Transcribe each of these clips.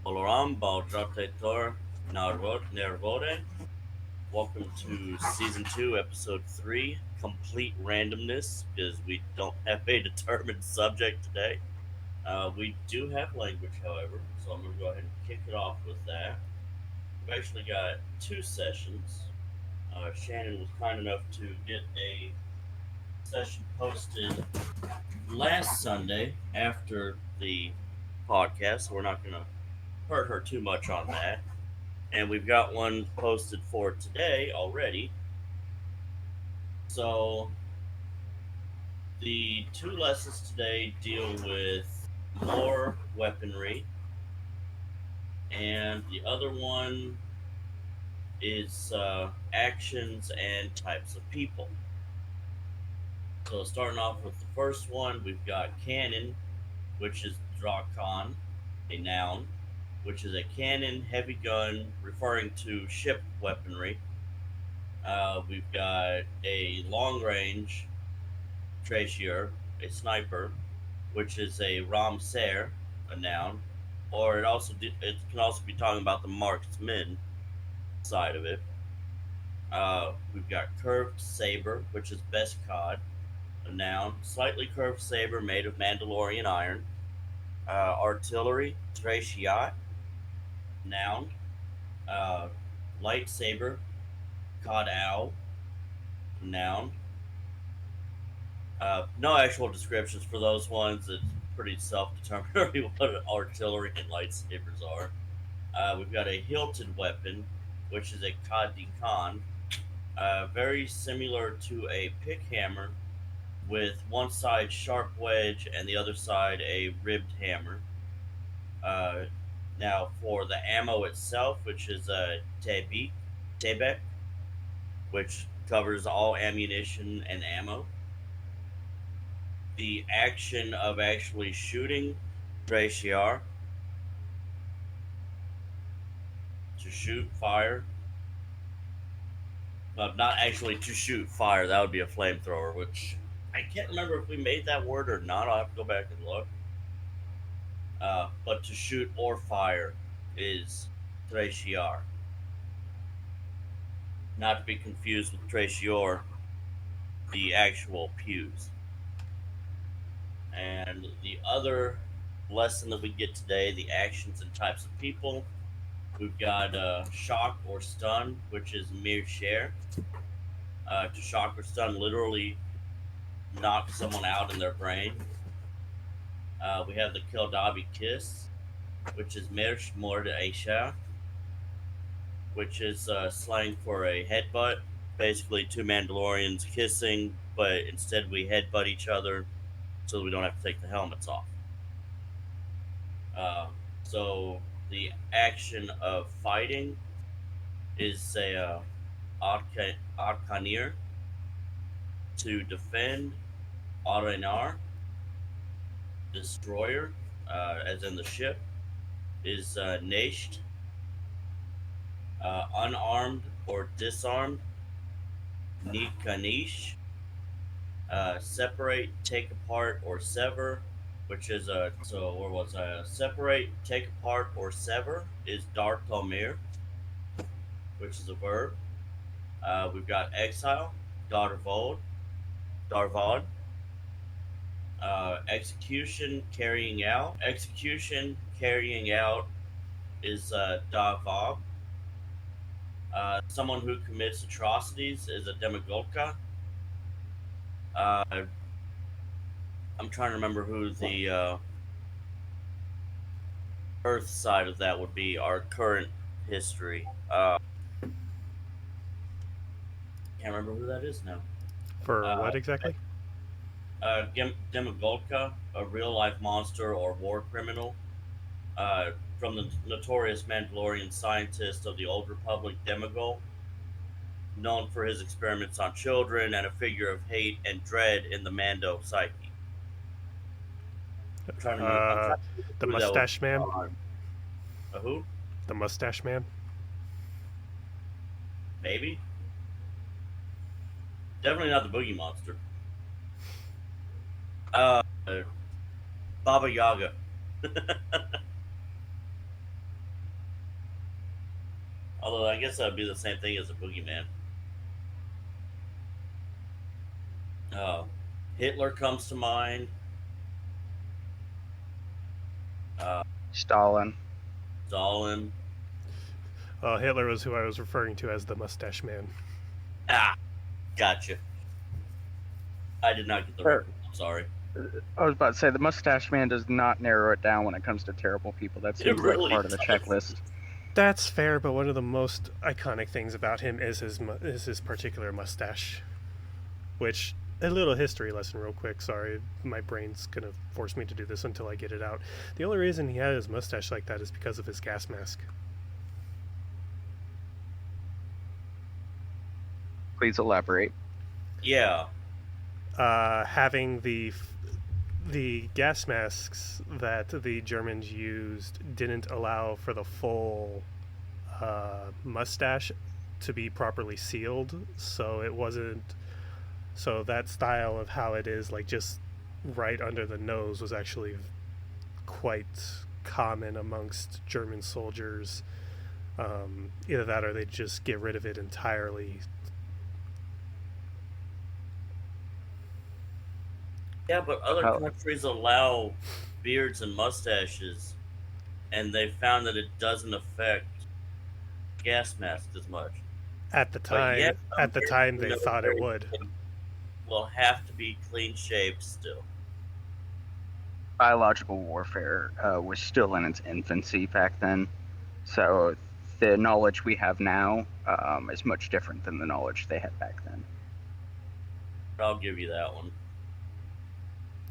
Oloram Baljatetor Nervore. Welcome to Season 2, Episode 3, Complete Randomness, because we don't have a determined subject today. We do have language, however, so I'm going to go ahead and kick it off with that. We've actually got two sessions. Shannon was kind enough to get a session posted last Sunday after the podcast, so we're not going to hurt her too much on that. And we've got one posted for today already. So the two lessons today deal with more weaponry, and the other one is actions and types of people. So starting off with the first one, we've got cannon, which is drakon, a noun, which is a cannon, heavy gun, referring to ship weaponry. We've got a long range tracier, a sniper, which is a ramser, a noun, or it can also be talking about the marksman side of it. We've got curved saber, which is beskad, a noun, slightly curved saber made of Mandalorian iron. Artillery, traciat, noun. Uh, Lightsaber, cod owl, noun. No actual descriptions for those ones. It's pretty self-determinatory what artillery and lightsabers are. We've got a hilted weapon, which is a kadikan, very similar to a pick hammer, with one side sharp wedge and the other side a ribbed hammer. Uh, Now, for the ammo itself, which is a tebek, which covers all ammunition and ammo. The action of actually shooting Draciar, to shoot fire. Not actually to shoot fire, that would be a flamethrower, which I can't remember if we made that word or not. I'll have to go back and look. But to shoot or fire is Draciar. Not to be confused with Tracior, the actual pews. And the other lesson that we get today, the actions and types of people. We've got shock or stun, which is mere share. To shock or stun, literally knock someone out in their brain. We have the Keldabi kiss, which is Mersh Mord Aisha, which is slang for a headbutt. Basically, two Mandalorians kissing, but instead we headbutt each other so we don't have to take the helmets off. So the action of fighting is a Arkanir, to defend, Arenar, destroyer, as in the ship, is Nasht, unarmed or disarmed, Nikanish, separate, take apart, or sever, which is separate, take apart, or sever is Dartomir, which is a verb. We've got exile, Darvod, execution, carrying out. Execution, carrying out is Davab. Someone who commits atrocities is a Demigolka. I'm trying to remember who the Earth side of that would be, our current history. Can't remember who that is now. For what exactly? Demigolka, a real life monster or war criminal, from the notorious Mandalorian scientist of the Old Republic, Demigol, known for his experiments on children and a figure of hate and dread in the Mando psyche. I'm trying to the mustache man. Who? The mustache man. Maybe. Definitely not the Boogie Monster. Baba Yaga. Although I guess that would be the same thing as a boogeyman. Uh, Hitler comes to mind. Uh, Stalin. Stalin. Hitler was who I was referring to as the Mustache Man. Ah, gotcha. I did not get the reference. I'm sorry. I was about to say the Mustache Man does not narrow it down when it comes to terrible people. That It seems like really part of the does. checklist. That's fair, but one of the most iconic things about him is his particular mustache. Which, a little history lesson, real quick. Sorry, my brain's gonna force me to do this until I get it out. The only reason he had his mustache like that is because of his gas mask. Please elaborate. Yeah. Having the gas masks that the Germans used didn't allow for the full mustache to be properly sealed, so it wasn't. So that style of how it is, like just right under the nose, was actually quite common amongst German soldiers. Either that or they just get rid of it entirely. Yeah, but other countries allow beards and mustaches, and they found that it doesn't affect gas masks as much. At the But time, yet, at the time, the they thought it military would. will have to be clean shaved still. Biological warfare was still in its infancy back then, so the knowledge we have now is much different than the knowledge they had back then. I'll give you that one.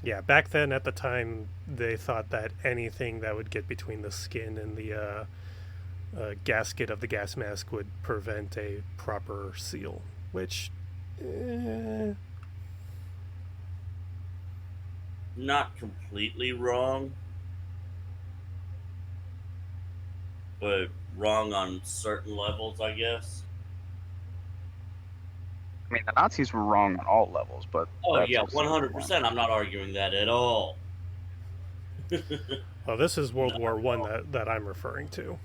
Yeah, back then, at the time, they thought that anything that would get between the skin and the gasket of the gas mask would prevent a proper seal, which. Not completely wrong, but wrong on certain levels, I guess. I mean, the Nazis were wrong on all levels, but Oh that's yeah, beside the 100%. I'm not arguing that at all. Well, this is World Not War at One all. that I'm referring to.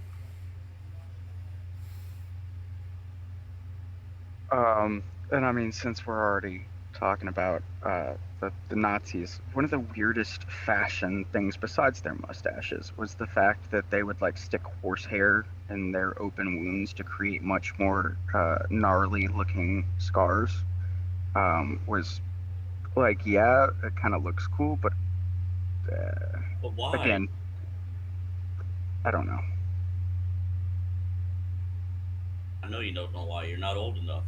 And I mean, since we're already talking about the Nazis, one of the weirdest fashion things besides their mustaches was the fact that they would like stick horsehair in their open wounds to create much more gnarly looking scars. Was like, yeah, it kind of looks cool, but But why? again, I don't know. I know you don't know why. You're not old enough,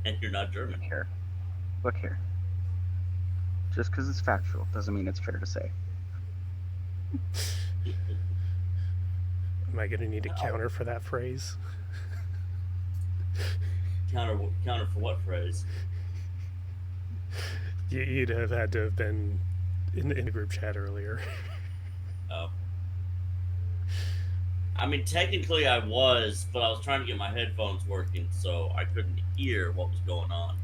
and you're not German. Here, look here. Just because it's factual doesn't mean it's fair to say. Am I going to need a counter for that phrase? Counter for what phrase? You'd have had to have been in the group chat earlier. Oh. I mean, technically I was, but I was trying to get my headphones working, so I couldn't hear what was going on.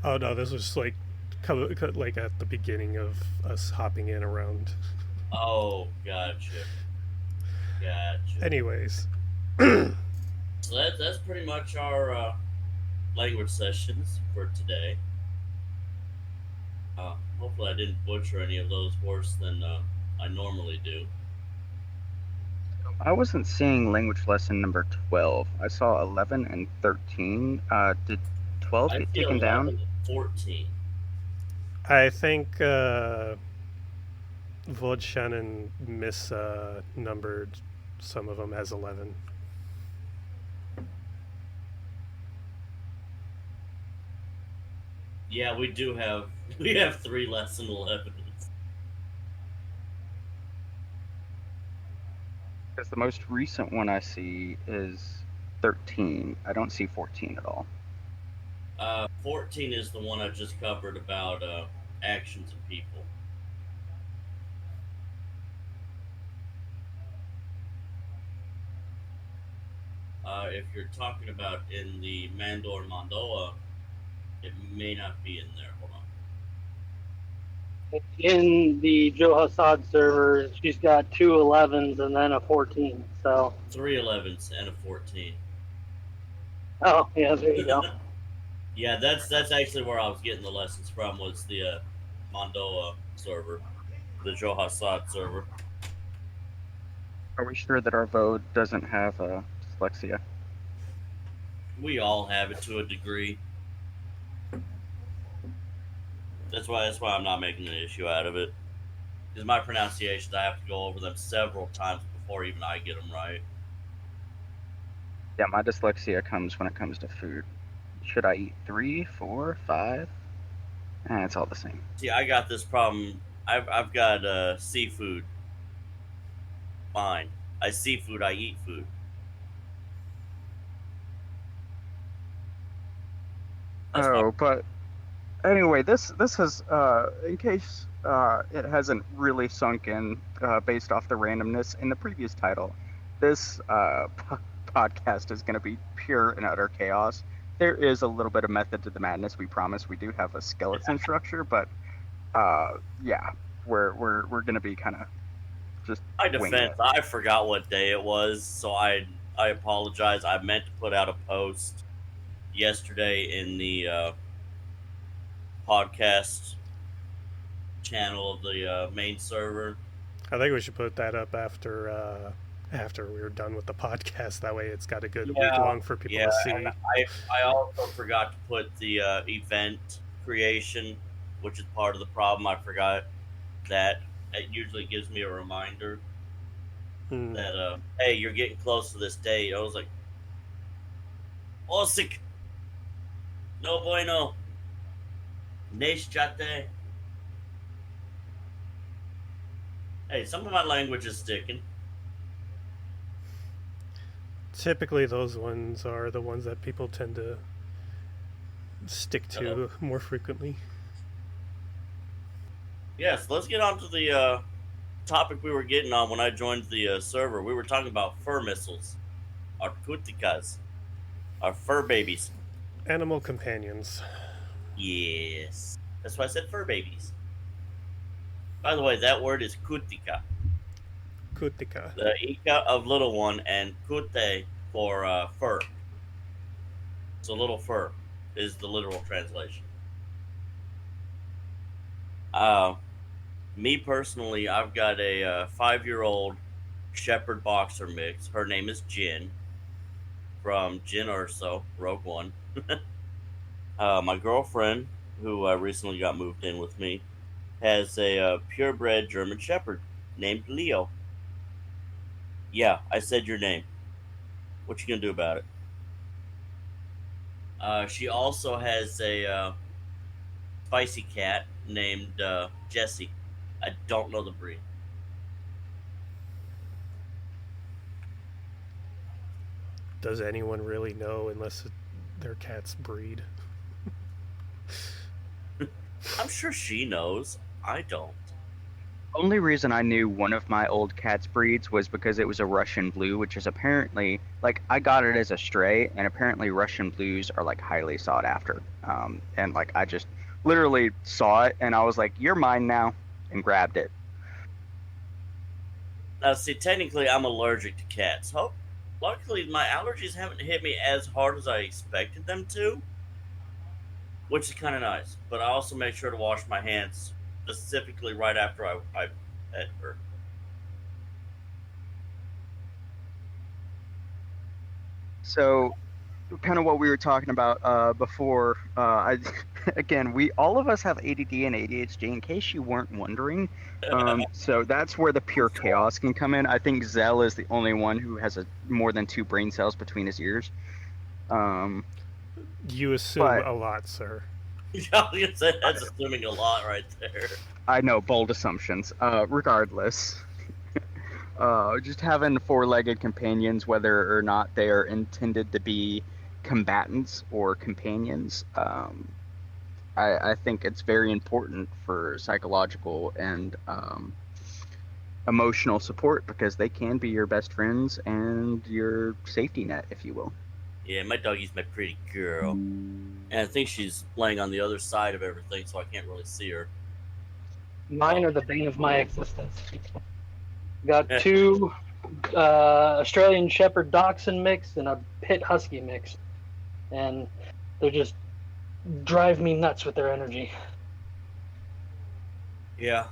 Oh no, this was like at the beginning of us hopping in around. Oh, gotcha. Anyways, So that's pretty much our language sessions for today. Hopefully, I didn't butcher any of those worse than I normally do. I wasn't seeing language lesson number 12. I saw 11 and 13. Did 12 I get see taken 11 down? and 14. I think Vod Shannon misnumbered some of them as 11. Yeah, we have 3 lesson 11s. Because the most recent one I see is 13. I don't see 14 at all. 14 is the one I just covered about actions of people. If you're talking about in the Mandor Mandoa, it may not be in there. Hold on. In the Joe Hassad server, she's got two 11s and then a 14. So, 3 11s and a 14. oh yeah, there you go. Yeah, that's actually where I was getting the lessons from, was the Mondoa server, the Joe Hassad server. Are we sure that our vote doesn't have dyslexia? We all have it to a degree. That's why I'm not making an issue out of it. Because my pronunciations, I have to go over them several times before even I get them right. Yeah, my dyslexia comes when it comes to food. Should I eat 3, 4, 5? It's all the same. See, I got this problem. I've got seafood. Fine. I seafood. I eat food. That's my. Oh, but anyway, this has, in case it hasn't really sunk in based off the randomness in the previous title, this podcast is going to be pure and utter chaos. There is a little bit of method to the madness. We promise. We do have a skeleton structure, but yeah, we're going to be kind of just My winging defense, it. I forgot what day it was, so I apologize. I meant to put out a post yesterday in the podcast channel of the main server. I think we should put that up after we're done with the podcast. That way, it's got a good week long for people Yeah, to see. and I also forgot to put the event creation, which is part of the problem. I forgot that. It usually gives me a reminder that hey, you're getting close to this date. I was like, oh, sick. No bueno. Neshchate. Hey, some of my language is sticking. Typically, those ones are the ones that people tend to stick to more frequently. Yes, let's get on to the topic we were getting on when I joined the server. We were talking about fur missiles, our kutikas, our fur babies. Animal companions. Yes, that's why I said fur babies. By the way, that word is kutika. Kutika. The ika of little one and kute for fur. So little fur is the literal translation. Me personally, I've got a 5-year-old shepherd boxer mix. Her name is Jin, from Jin Urso, Rogue One. My girlfriend, who recently got moved in with me, has a purebred German shepherd named Leo. Yeah, I said your name. What you gonna do about it? She also has a spicy cat named Jessie. I don't know the breed. Does anyone really know unless their cat's breed? Uh, I'm sure she knows. I don't. Only reason I knew one of my old cat's breeds was because it was a Russian blue, which is apparently like I got it as a stray, and apparently Russian blues are like highly sought after. And like I just literally saw it, and I was like, "You're mine now," and grabbed it. Now, see, technically, I'm allergic to cats. Luckily, my allergies haven't hit me as hard as I expected them to, which is kind of nice. But I also make sure to wash my hands specifically right after I pet her. So, kind of what we were talking about before. Again, we all of us have ADD and ADHD. In case you weren't wondering, so that's where the pure chaos can come in. I think Zell is the only one who has more than 2 brain cells between his ears. You assume But- a lot, sir. I was gonna say, that's assuming a lot right there. I know, bold assumptions. Regardless, just having 4-legged companions, whether or not they are intended to be combatants or companions, I think it's very important for psychological and emotional support, because they can be your best friends and your safety net, if you will. Yeah, my doggy's my pretty girl. And I think she's laying on the other side of everything, so I can't really see her. Mine are the bane of my existence. Got two Australian Shepherd Dachshund mix and a Pit Husky mix, and they just drive me nuts with their energy. Yeah.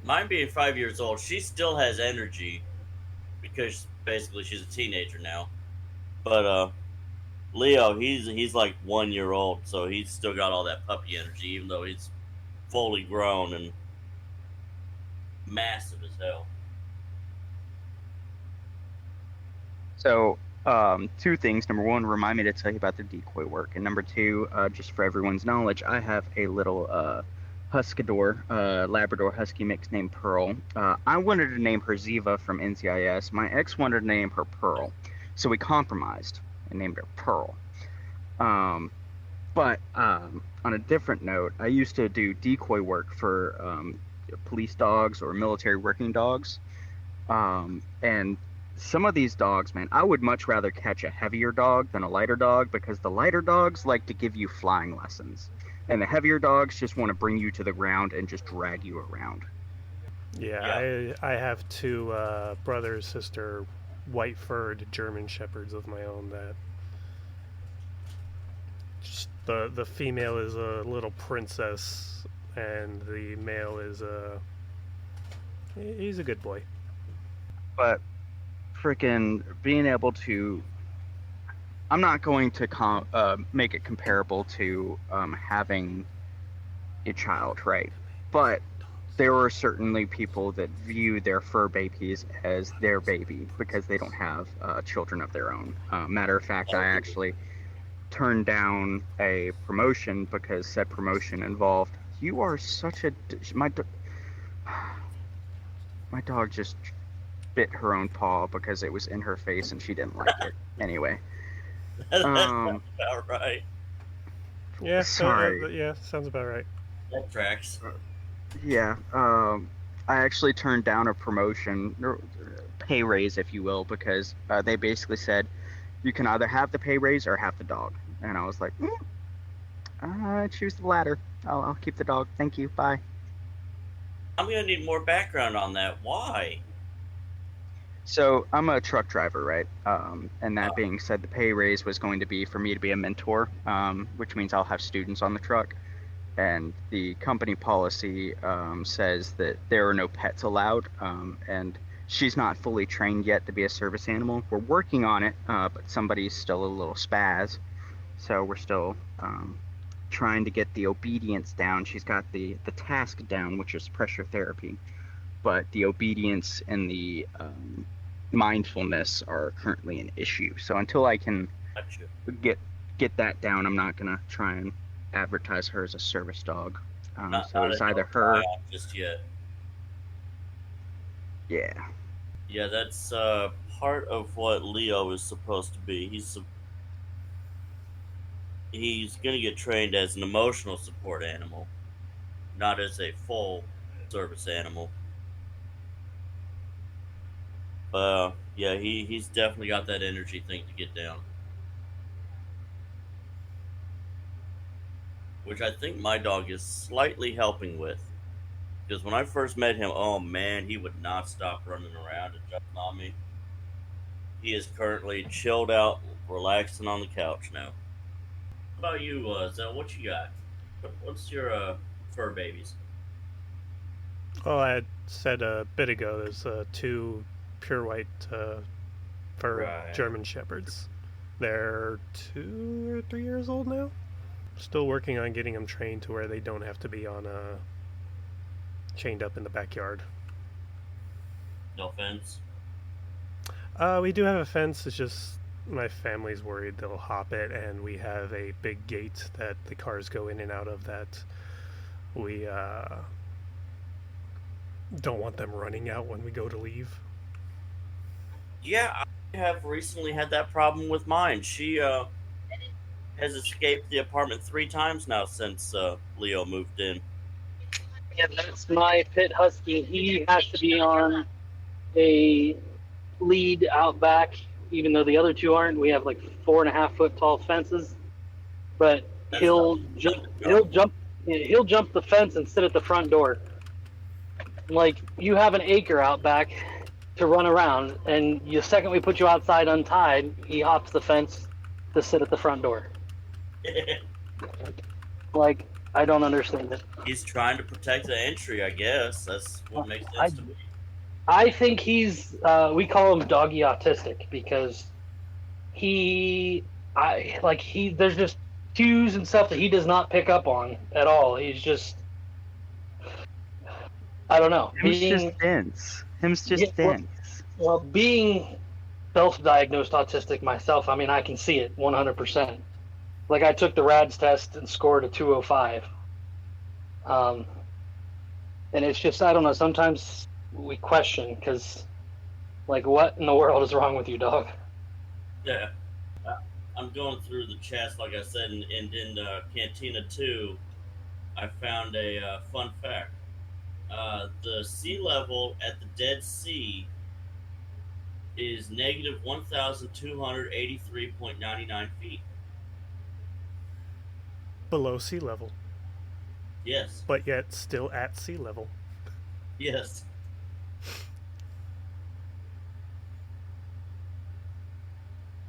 Mine being 5 years old, she still has energy because basically she's a teenager now. But Leo, he's like 1 year old, so he's still got all that puppy energy, even though he's fully grown and massive as hell. So, two things. Number one, remind me to tell you about their decoy work. And number two, just for everyone's knowledge, I have a little Huskador, Labrador Husky mix named Pearl. I wanted to name her Ziva from NCIS. My ex wanted to name her Pearl. So we compromised and named her Pearl. But on a different note, I used to do decoy work for police dogs or military working dogs. And some of these dogs, man, I would much rather catch a heavier dog than a lighter dog, because the lighter dogs like to give you flying lessons, and the heavier dogs just want to bring you to the ground and just drag you around. Yeah. I have two brother sister white furred German shepherds of my own that just the female is a little princess and the male is he's a good boy. But freaking being able to, I'm not going to make it comparable to having a child, right? But there are certainly people that view their fur babies as their baby because they don't have children of their own. Matter of fact, I actually turned down a promotion because said promotion involved, you are such a, my dog just bit her own paw because it was in her face and she didn't like it. Anyway. That's about right. Yeah, sorry. Yeah, sounds about right. That tracks. Yeah, I actually turned down a promotion, or pay raise, if you will, because they basically said you can either have the pay raise or have the dog. And I was like, choose the latter. I'll keep the dog. Thank you. Bye. I'm gonna need more background on that. Why? So I'm a truck driver, right? And that being said, the pay raise was going to be for me to be a mentor, which means I'll have students on the truck. And the company policy says that there are no pets allowed, and she's not fully trained yet to be a service animal. We're working on it, but somebody's still a little spaz, so we're still trying to get the obedience down. She's got the task down, which is pressure therapy, but the obedience and the mindfulness are currently an issue. So until I can get that down, I'm not gonna try and advertise her as a service dog. So it's either her. Just yet. Yeah. Yeah, that's part of what Leo is supposed to be. He's gonna get trained as an emotional support animal, not as a full service animal. Yeah, he's definitely got that energy thing to get down. Which I think my dog is slightly helping with. Because when I first met him, oh man, he would not stop running around and jumping on me. He is currently chilled out, relaxing on the couch now. What about you, Zell? What you got? What's your fur babies? Oh, I had said a bit ago, there's two pure white fur German shepherds. They're 2 or 3 years old now. Still working on getting them trained to where they don't have to be on chained up in the backyard. No fence? We do have a fence. It's just my family's worried they'll hop it, and we have a big gate that the cars go in and out of that we don't want them running out when we go to leave. Yeah, I have recently had that problem with mine. She has escaped the apartment 3 times now since Leo moved in. Yeah, that's my Pit Husky. He has to be on a lead out back, even though the other two aren't. We have like 4.5 foot tall fences, but he'll jump the fence and sit at the front door. Like, you have an acre out back to run around, and the second we put you outside untied, he hops the fence to sit at the front door. Like, I don't understand it. He's trying to protect the entry, I guess. That's what makes I sense to me. I think he's we call him doggy autistic because there's just cues and stuff that he does not pick up on at all. He's just, I don't know, Him's being just dense. Him's yeah, just dense. well, being self-diagnosed autistic myself. I mean, I can see it 100%. Like, I took the RADS test and scored a 205. And it's just, I don't know, sometimes we question because, like, what in the world is wrong with you, dog? Yeah. I'm going through the chats, like I said, and in Cantina 2, I found a fun fact. The sea level at the Dead Sea is negative 1,283.99 feet. Below sea level, Yes. but yet still at sea level. Yes.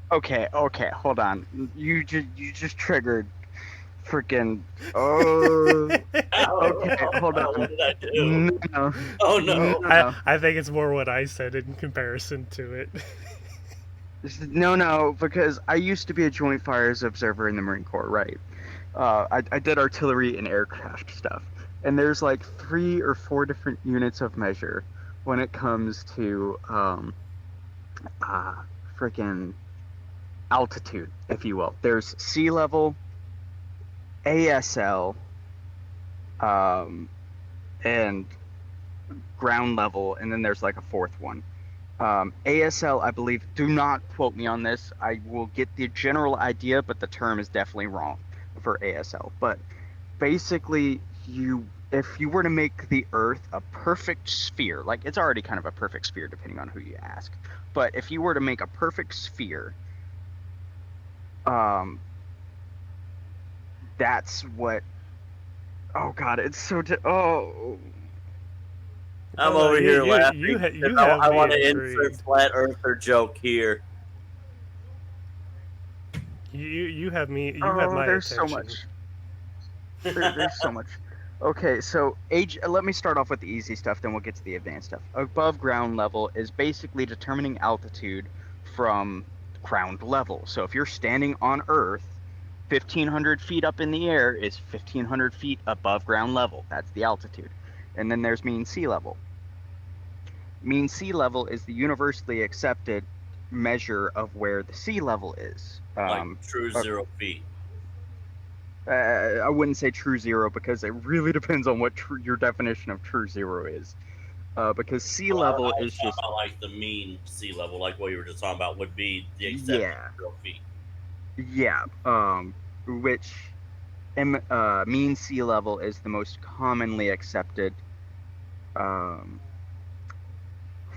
Okay, hold on. You just triggered freaking. Oh. Okay, hold on. What did I do? No. Oh no. I think it's more what I said in comparison to it. No, because I used to be a joint fires observer in the Marine Corps, right? I did artillery and aircraft stuff, and there's like 3 or 4 different units of measure when it comes to freaking altitude, if you will. There's sea level, ASL, and ground level, and then there's like a 4th one. ASL, I believe, do not quote me on this. I will get the general idea, but the term is definitely wrong for ASL. But basically, if you were to make the Earth a perfect sphere, like it's already kind of a perfect sphere depending on who you ask, but if you were to make a perfect sphere, that's what. Oh God, it's so. I'm over here laughing. You I have want me to insert intrigued. flat earther joke here. You have me. You have my there's attention. so much. There's so much. Okay, so let me start off with the easy stuff, then we'll get to the advanced stuff. Above ground level is basically determining altitude from ground level. So if you're standing on Earth, 1,500 feet up in the air is 1,500 feet above ground level. That's the altitude. And then there's mean sea level. Mean sea level is the universally accepted measure of where the sea level is. Like true 0 feet. I wouldn't say true zero because it really depends on what your definition of true zero is. Because sea level is just about like the mean sea level, like what you were just talking about, would be the accepted 0 feet. Yeah. Which mean sea level is the most commonly accepted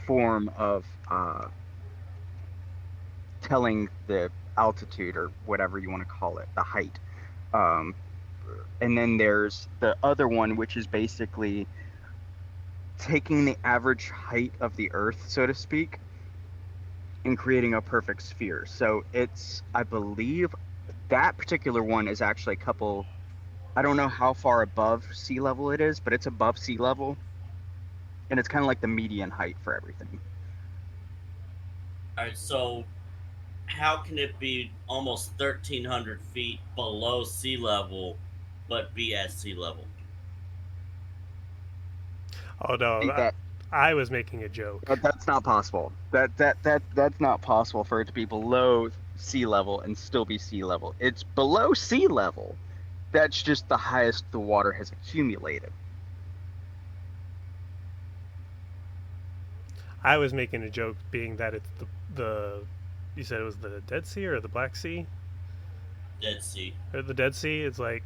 form of telling the altitude or whatever you want to call it, the height. And then there's the other one, which is basically taking the average height of the Earth, so to speak, and creating a perfect sphere. So it's, I believe, that particular one is actually a couple, I don't know how far above sea level it is, but it's above sea level. And it's kind of like the median height for everything. All right, so how can it be almost 1,300 feet below sea level, but be at sea level? Oh no, I was making a joke. That's not possible. That's not possible for it to be below sea level and still be sea level. It's below sea level. That's just the highest the water has accumulated. I was making a joke, being that it's the you said it was the Dead Sea or the Black Sea? Dead Sea. Or the Dead Sea. It's like,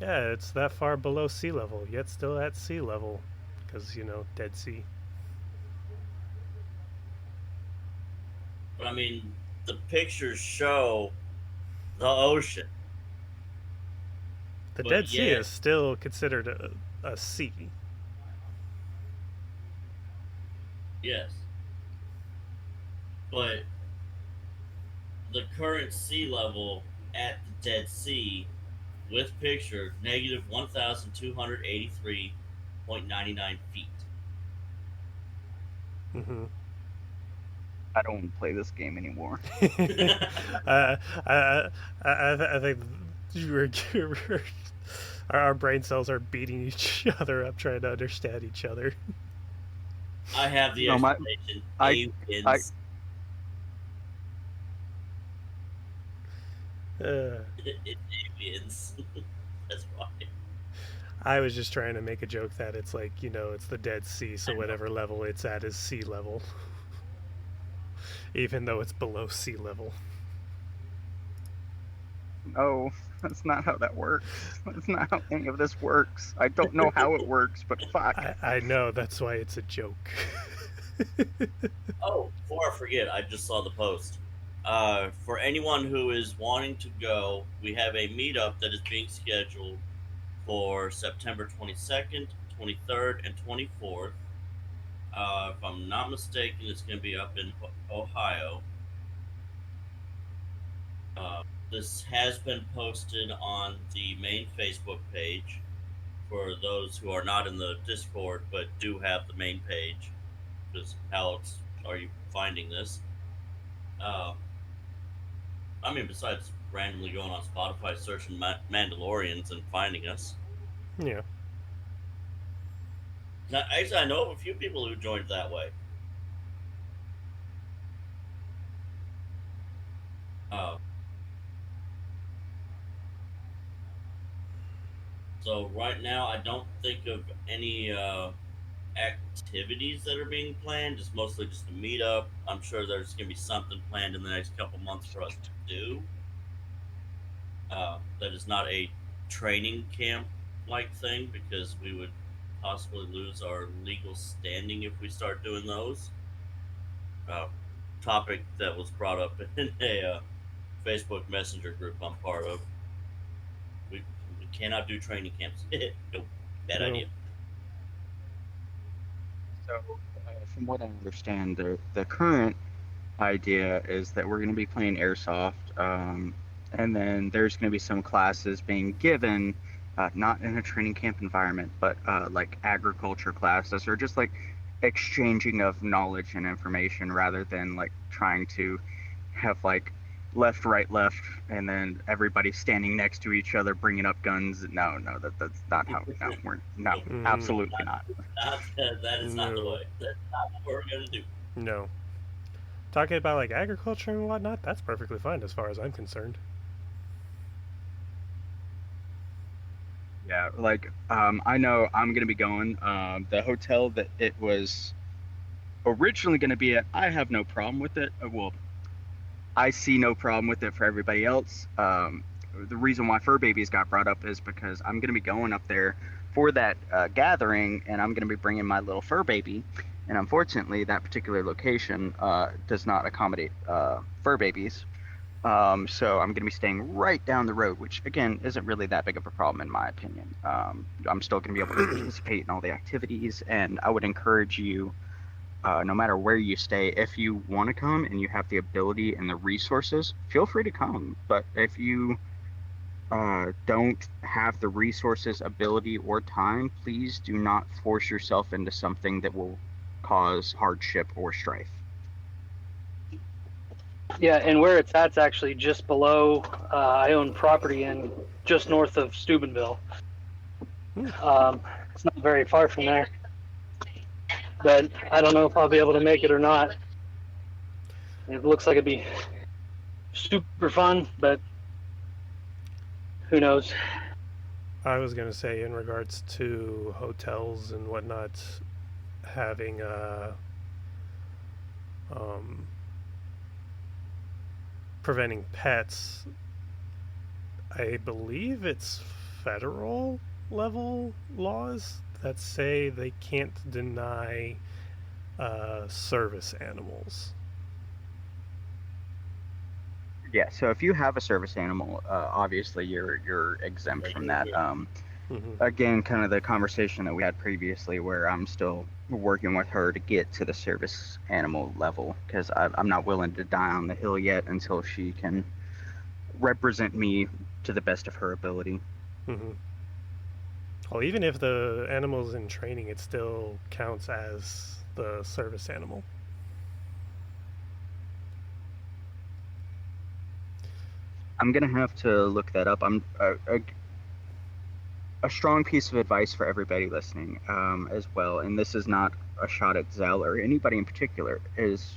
yeah, it's that far below sea level, yet still at sea level, because Dead Sea. But I mean, the pictures show the ocean. The Dead Sea is still considered a sea. Yes, but the current sea level at the Dead Sea, with picture, negative 1,283.99 feet. Mm-hmm. I don't want to play this game anymore. uh, I, I think we're, our brain cells are beating each other up trying to understand each other. I have the No, my explanation. I I Aliens. Uh, It's aliens. That's why. I was just trying to make a joke that it's like, it's the Dead Sea, so I know. whatever level it's at is sea level, even though it's below sea level. no, that's not how that works. That's not how any of this works. I don't know how it works, but fuck. I know, that's why it's a joke. Oh, before I forget, I just saw the post. For anyone who is wanting to go, we have a meetup that is being scheduled for September 22nd, 23rd, and 24th. If I'm not mistaken, it's going to be up in Ohio. Uh, this has been posted on the main Facebook page for those who are not in the Discord but do have the main page. Because how else are you finding this? Uh, I mean, besides randomly going on Spotify, searching Mandalorians and finding us. Yeah. Now, actually, I know of a few people who joined that way. Uh, so right now, I don't think of any activities that are being planned. It's mostly just a meetup. I'm sure there's going to be something planned in the next couple months for us to do. That is not a training camp like thing because we would possibly lose our legal standing if we start doing those. Uh, Topic that was brought up in a Facebook Messenger group I'm part of. We cannot do training camps. Nope, bad No. idea. So, from what I understand, the current idea is that we're going to be playing airsoft, and then there's going to be some classes being given, not in a training camp environment, but like agriculture classes or just like exchanging of knowledge and information rather than like trying to have like left, right, left, and then everybody standing next to each other bringing up guns. No, no, that's not how. No, we're no, Nope, Mm, absolutely not. that is not the no. way. That's not what we're going to do. No. Talking about like agriculture and whatnot, that's perfectly fine as far as I'm concerned. Yeah, like I know I'm gonna be going. The hotel that it was originally gonna be at, I have no problem with it. Well, I see no problem with it for everybody else. The reason why Fur Babies got brought up is because I'm gonna be going up there for that gathering, and I'm gonna be bringing my little fur baby. And unfortunately, that particular location does not accommodate fur babies. So I'm going to be staying right down the road, which again isn't really that big of a problem in my opinion. I'm still going to be able to participate in all the activities, and I would encourage you, no matter where you stay, if you want to come and you have the ability and the resources, feel free to come. But if you don't have the resources, ability, or time, please do not force yourself into something that will cause hardship or strife. Yeah, and where it's at's actually just below. I own property in just north of Steubenville. It's not very far from there, but I don't know if I'll be able to make it or not. It looks like it'd be super fun, but who knows? I was gonna say in regards to hotels and whatnot, having um, preventing pets. I believe it's federal level laws that say they can't deny service animals. Yeah, so if you have a service animal, obviously you're exempt from that. Mm-hmm. Again, kind of the conversation that we had previously, where I'm still working with her to get to the service animal level, because I'm not willing to die on the hill yet until she can represent me to the best of her ability. Mm-hmm. Well, even if the animal's in training, it still counts as the service animal. I'm gonna have to look that up. I'm a strong piece of advice for everybody listening, as well, and this is not a shot at Zell or anybody in particular, is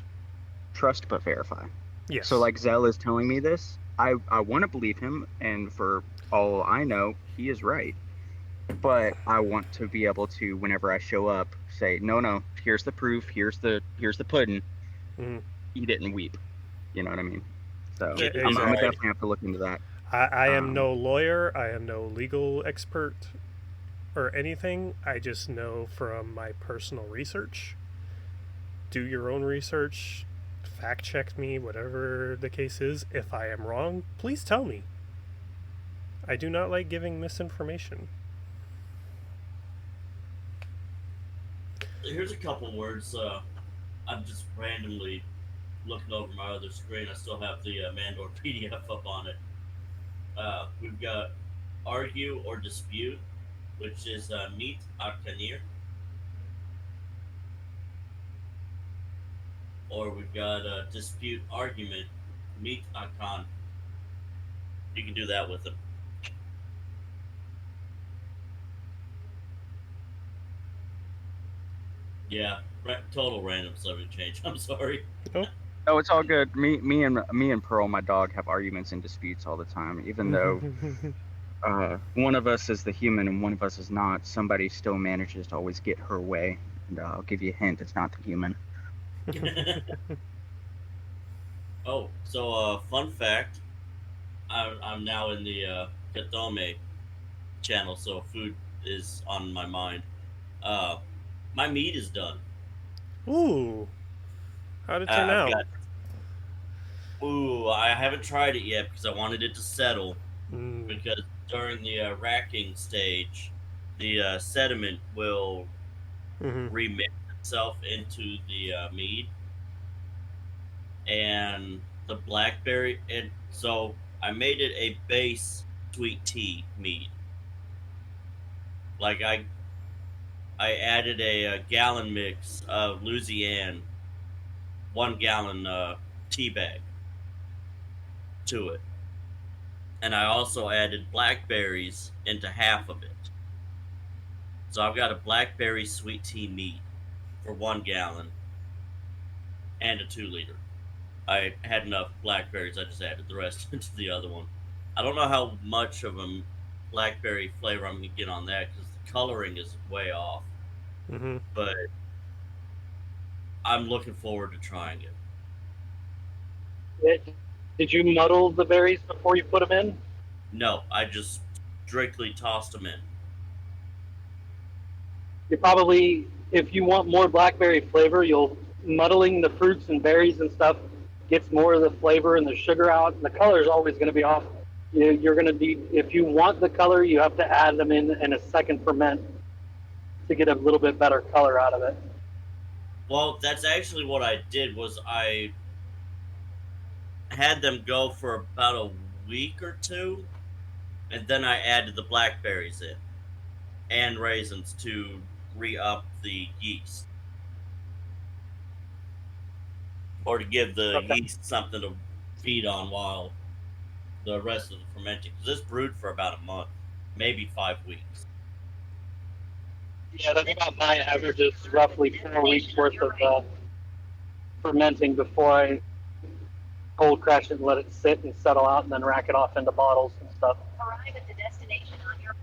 trust but verify. So, Yes. like, Zell is telling me this, I want to believe him, and for all I know, he is right. But I want to be able to, whenever I show up, say, no, no, here's the proof, here's the pudding, Mm-hmm. eat it and weep. You know what I mean? So I'm gonna Exactly. definitely have to look into that. I am Um, no lawyer. I am no legal expert or anything. I just know from my personal research. Do your own research. Fact check me, whatever the case is. If I am wrong, please tell me. I do not like giving misinformation. Here's a couple words. I'm just randomly looking over my other screen. I still have the Mandor PDF up on it. We've got argue or dispute, which is meet akanir, or we've got dispute argument, meet akan. You can do that with them. Yeah, total random subject change. I'm sorry. Oh. no, it's all good. Me and Pearl, my dog, have arguments and disputes all the time. Even though one of us is the human and one of us is not, somebody still manages to always get her way. And I'll give you a hint: it's not the human. Oh, so fun fact. I'm now in the Katome channel, so food is on my mind. Uh, my meat is done. Ooh. How'd it turn I've out? got. Ooh, I haven't tried it yet because I wanted it to settle. Mm. Because during the racking stage, the sediment will Mm-hmm. remix itself into the mead and the blackberry. And so I made it a base sweet tea mead. Like I added a gallon mix of Louisiana 1 gallon tea bag to it. And I also added blackberries into half of it. So I've got a blackberry sweet tea mead for 1 gallon and a 2 liter. I had enough blackberries, I just added the rest into the other one. I don't know how much of a blackberry flavor I'm going to get on that because the coloring is way off. Mm-hmm. But I'm looking forward to trying it. Did you muddle the berries before you put them in? No, I just strictly tossed them in. You probably, if you want more blackberry flavor, you'll muddling the fruits and berries and stuff gets more of the flavor and the sugar out. And the color is always going to be off. You're going to be, if you want the color, you have to add them in a second ferment to get a little bit better color out of it. Well, that's actually what I did was I had them go for about a week or two, and then I added the blackberries in and raisins to re-up the yeast, or to give the Okay. yeast something to feed on while the rest of the fermenting. Because this brewed for about a month, maybe 5 weeks. Yeah, that's about my average. Is roughly 4 weeks worth of fermenting before I cold crash it and let it sit and settle out, and then rack it off into bottles and stuff. Arrive at the destination on your.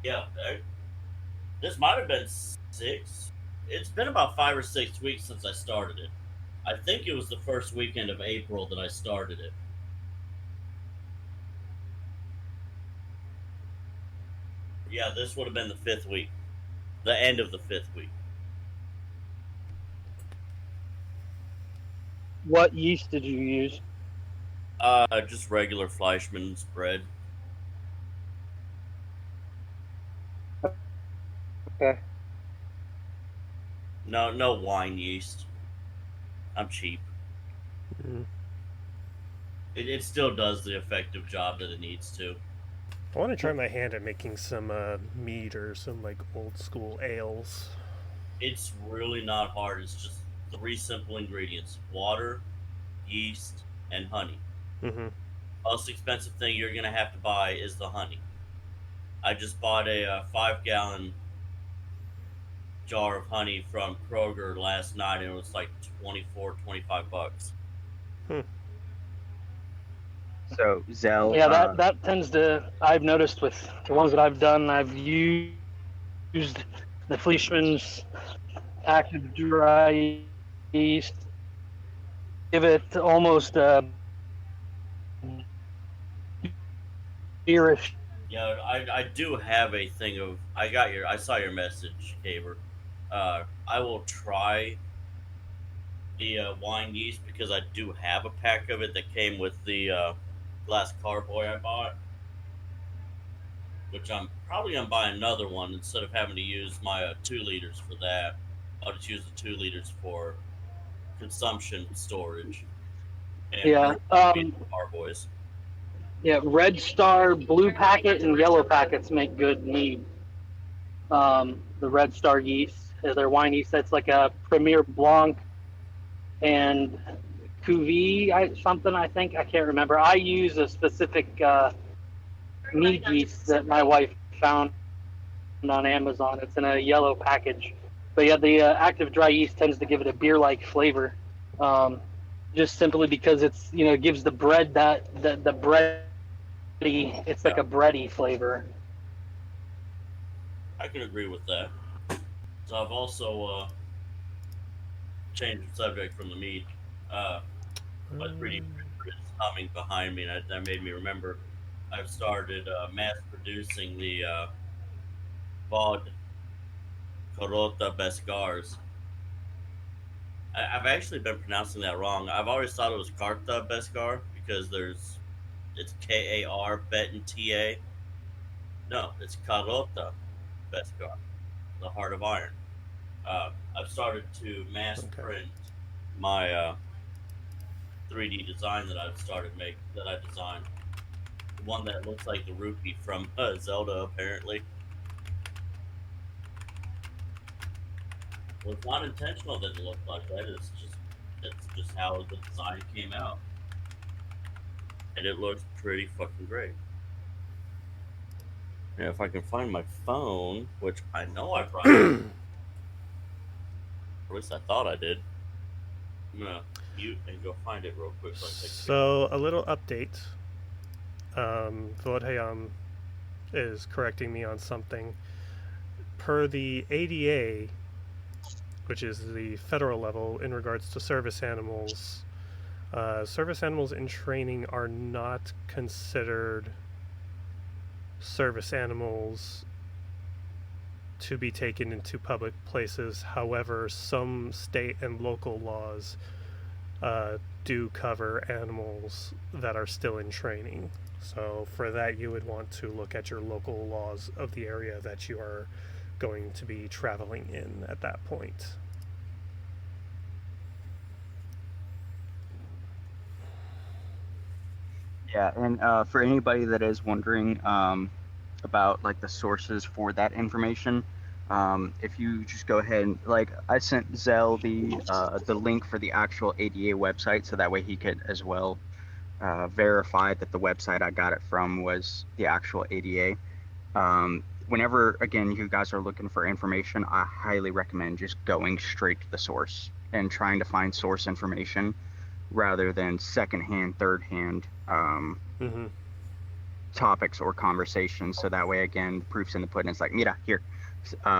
Yeah, this might have been 6. It's been about 5 or 6 weeks since I started it. I think it was the first weekend of April that I started it. Yeah, this would have been the 5th week, the end of the 5th week. What yeast did you use? Just regular Fleischmann's bread. Okay. No wine yeast. I'm cheap. Mm. It still does the effective job that it needs to. I want to try my hand at making some mead or some like old school ales. It's really not hard. It's just three simple ingredients: water, yeast, and honey. Mm-hmm. Most expensive thing you're gonna have to buy is the honey. I just bought a 5 gallon jar of honey from Kroger last night, and it was like 25 bucks. Hmm. So Zell, Yeah, that tends to. I've noticed with the ones that I've done, I've used the Fleischmann's active dry yeast. Give it almost a beerish. Yeah, I do have a thing of I saw your message, Caber. I will try the wine yeast because I do have a pack of it that came with the glass carboy I bought, which I'm probably gonna buy another one instead of having to use my 2 liters for that. I'll just use the 2 liters for consumption storage and Yeah. brew the carboys. Yeah. Red Star, blue packet, and yellow packets make good mead. The Red Star yeast, their wine yeast. That's like a Premier Blanc and Cuvée, something I think. I can't remember. I use a specific mead yeast that my wife found on Amazon. It's in a yellow package. But yeah, the active dry yeast tends to give it a beer-like flavor, just simply because it gives the bread the bready. It's like Yeah, a bready flavor. I can agree with that. So I've also changed the subject from the meat. Uh, my 3D printer is humming behind me, and that made me remember I've started mass producing the Vod Carota Bescars. I've actually been pronouncing that wrong. I've always thought it was Carta Bescar because it's Kar Bet and Ta. No, it's Carota Bescar, the Heart of Iron. I've started to mass Okay. print my 3D design that I designed. The one that looks like the rupee from Zelda, apparently. Well, it's not intentional that it looked like that. It's just how the design came out, and it looks pretty fucking great. And if I can find my phone, which I know I brought, or at least I thought I did, I'm gonna mute and go find it real quick so I can take a picture. So a little update. Vodhayam is correcting me on something. Per the ADA, which is the federal level in regards to service animals in training are not considered service animals to be taken into public places. However, some state and local laws do cover animals that are still in training. So for that, you would want to look at your local laws of the area that you are going to be traveling in at that point. Yeah, and for anybody that is wondering about like the sources for that information, if you just go ahead and like I sent Zell the link for the actual ADA website, so that way he could as well verify that the website I got it from was the actual ADA. Whenever again you guys are looking for information, I highly recommend just going straight to the source and trying to find source information rather than secondhand, third-hand Mm-hmm. topics or conversations. So that way, again, the proof's in the pudding. It's like, mira, here.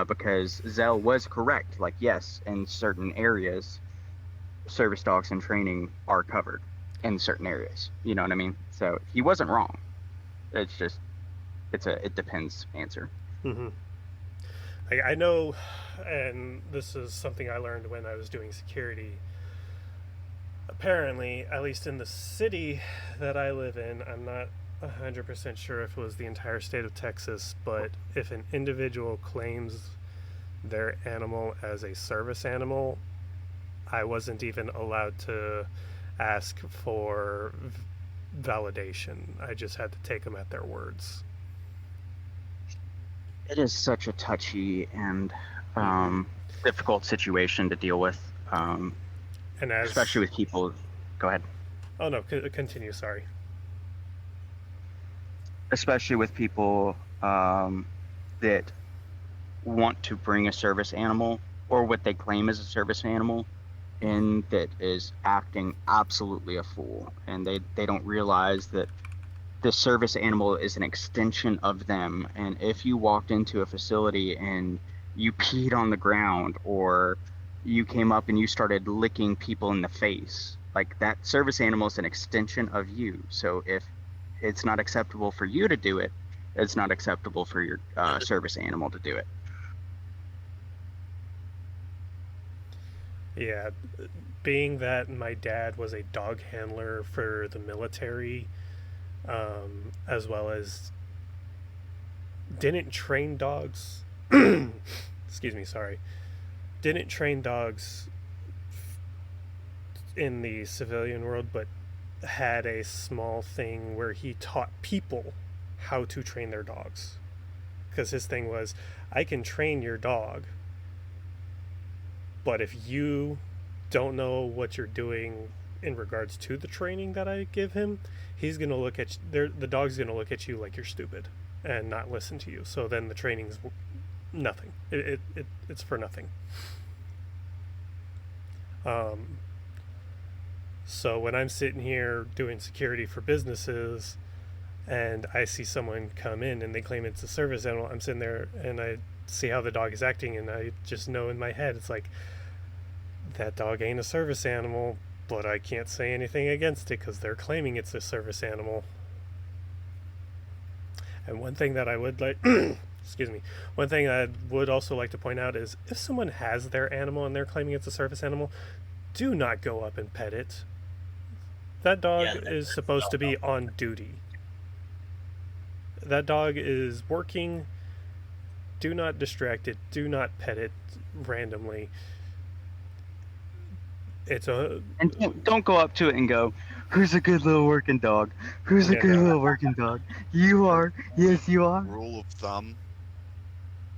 Because Zell was correct. Like, yes, in certain areas, service dogs in training are covered in certain areas. You know what I mean? So he wasn't wrong. It's just, it depends answer. Mm-hmm. I know, and this is something I learned when I was doing security. apparently, at least in the city that I live in, I'm not 100% sure if it was the entire state of Texas, but if an individual claims their animal as a service animal, I wasn't even allowed to ask for validation. I just had to take them at their words. It is such a touchy and difficult situation to deal with, And as especially with people. Go ahead. Oh no, continue. Sorry. Especially with people that want to bring a service animal or what they claim as a service animal and that is acting absolutely a fool, and they don't realize that the service animal is an extension of them. And if you walked into a facility and you peed on the ground, or you came up and you started licking people in the face, like, that service animal is an extension of you. So if it's not acceptable for you to do it, it's not acceptable for your service animal to do it. Yeah, being that my dad was a dog handler for the military, as well as didn't train dogs. Excuse me, sorry. Didn't train dogs in the civilian world, but had a small thing where he taught people how to train their dogs. Because his thing was, I can train your dog, but if you don't know what you're doing in regards to the training that I give him, he's going to look at the dog's going to look at you like you're stupid and not listen to you. So then the training's nothing. It's for nothing. So when I'm sitting here doing security for businesses and I see someone come in and they claim it's a service animal, I'm sitting there and I see how the dog is acting, and I just know in my head, it's like, that dog ain't a service animal, but I can't say anything against it because they're claiming it's a service animal. And one thing that I would like, excuse me, one thing I would also like to point out is, if someone has their animal and they're claiming it's a service animal, do not go up and pet it. That dog is supposed to be on duty. That dog is working. Do not distract it. Do not pet it randomly. And don't go up to it and go, "Who's a good little working dog? Who's a good little working dog? You are. Yes, you are." Rule of thumb: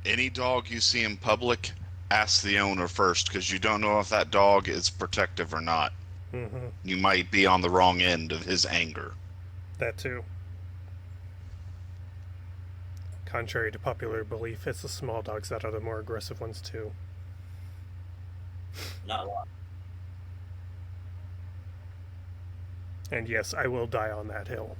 any dog you see in public, ask the owner first, because you don't know if that dog is protective or not. Mm-hmm. You might be on the wrong end of his anger. That too. Contrary to popular belief, it's the small dogs that are the more aggressive ones too. Not a lot. And yes, I will die on that hill.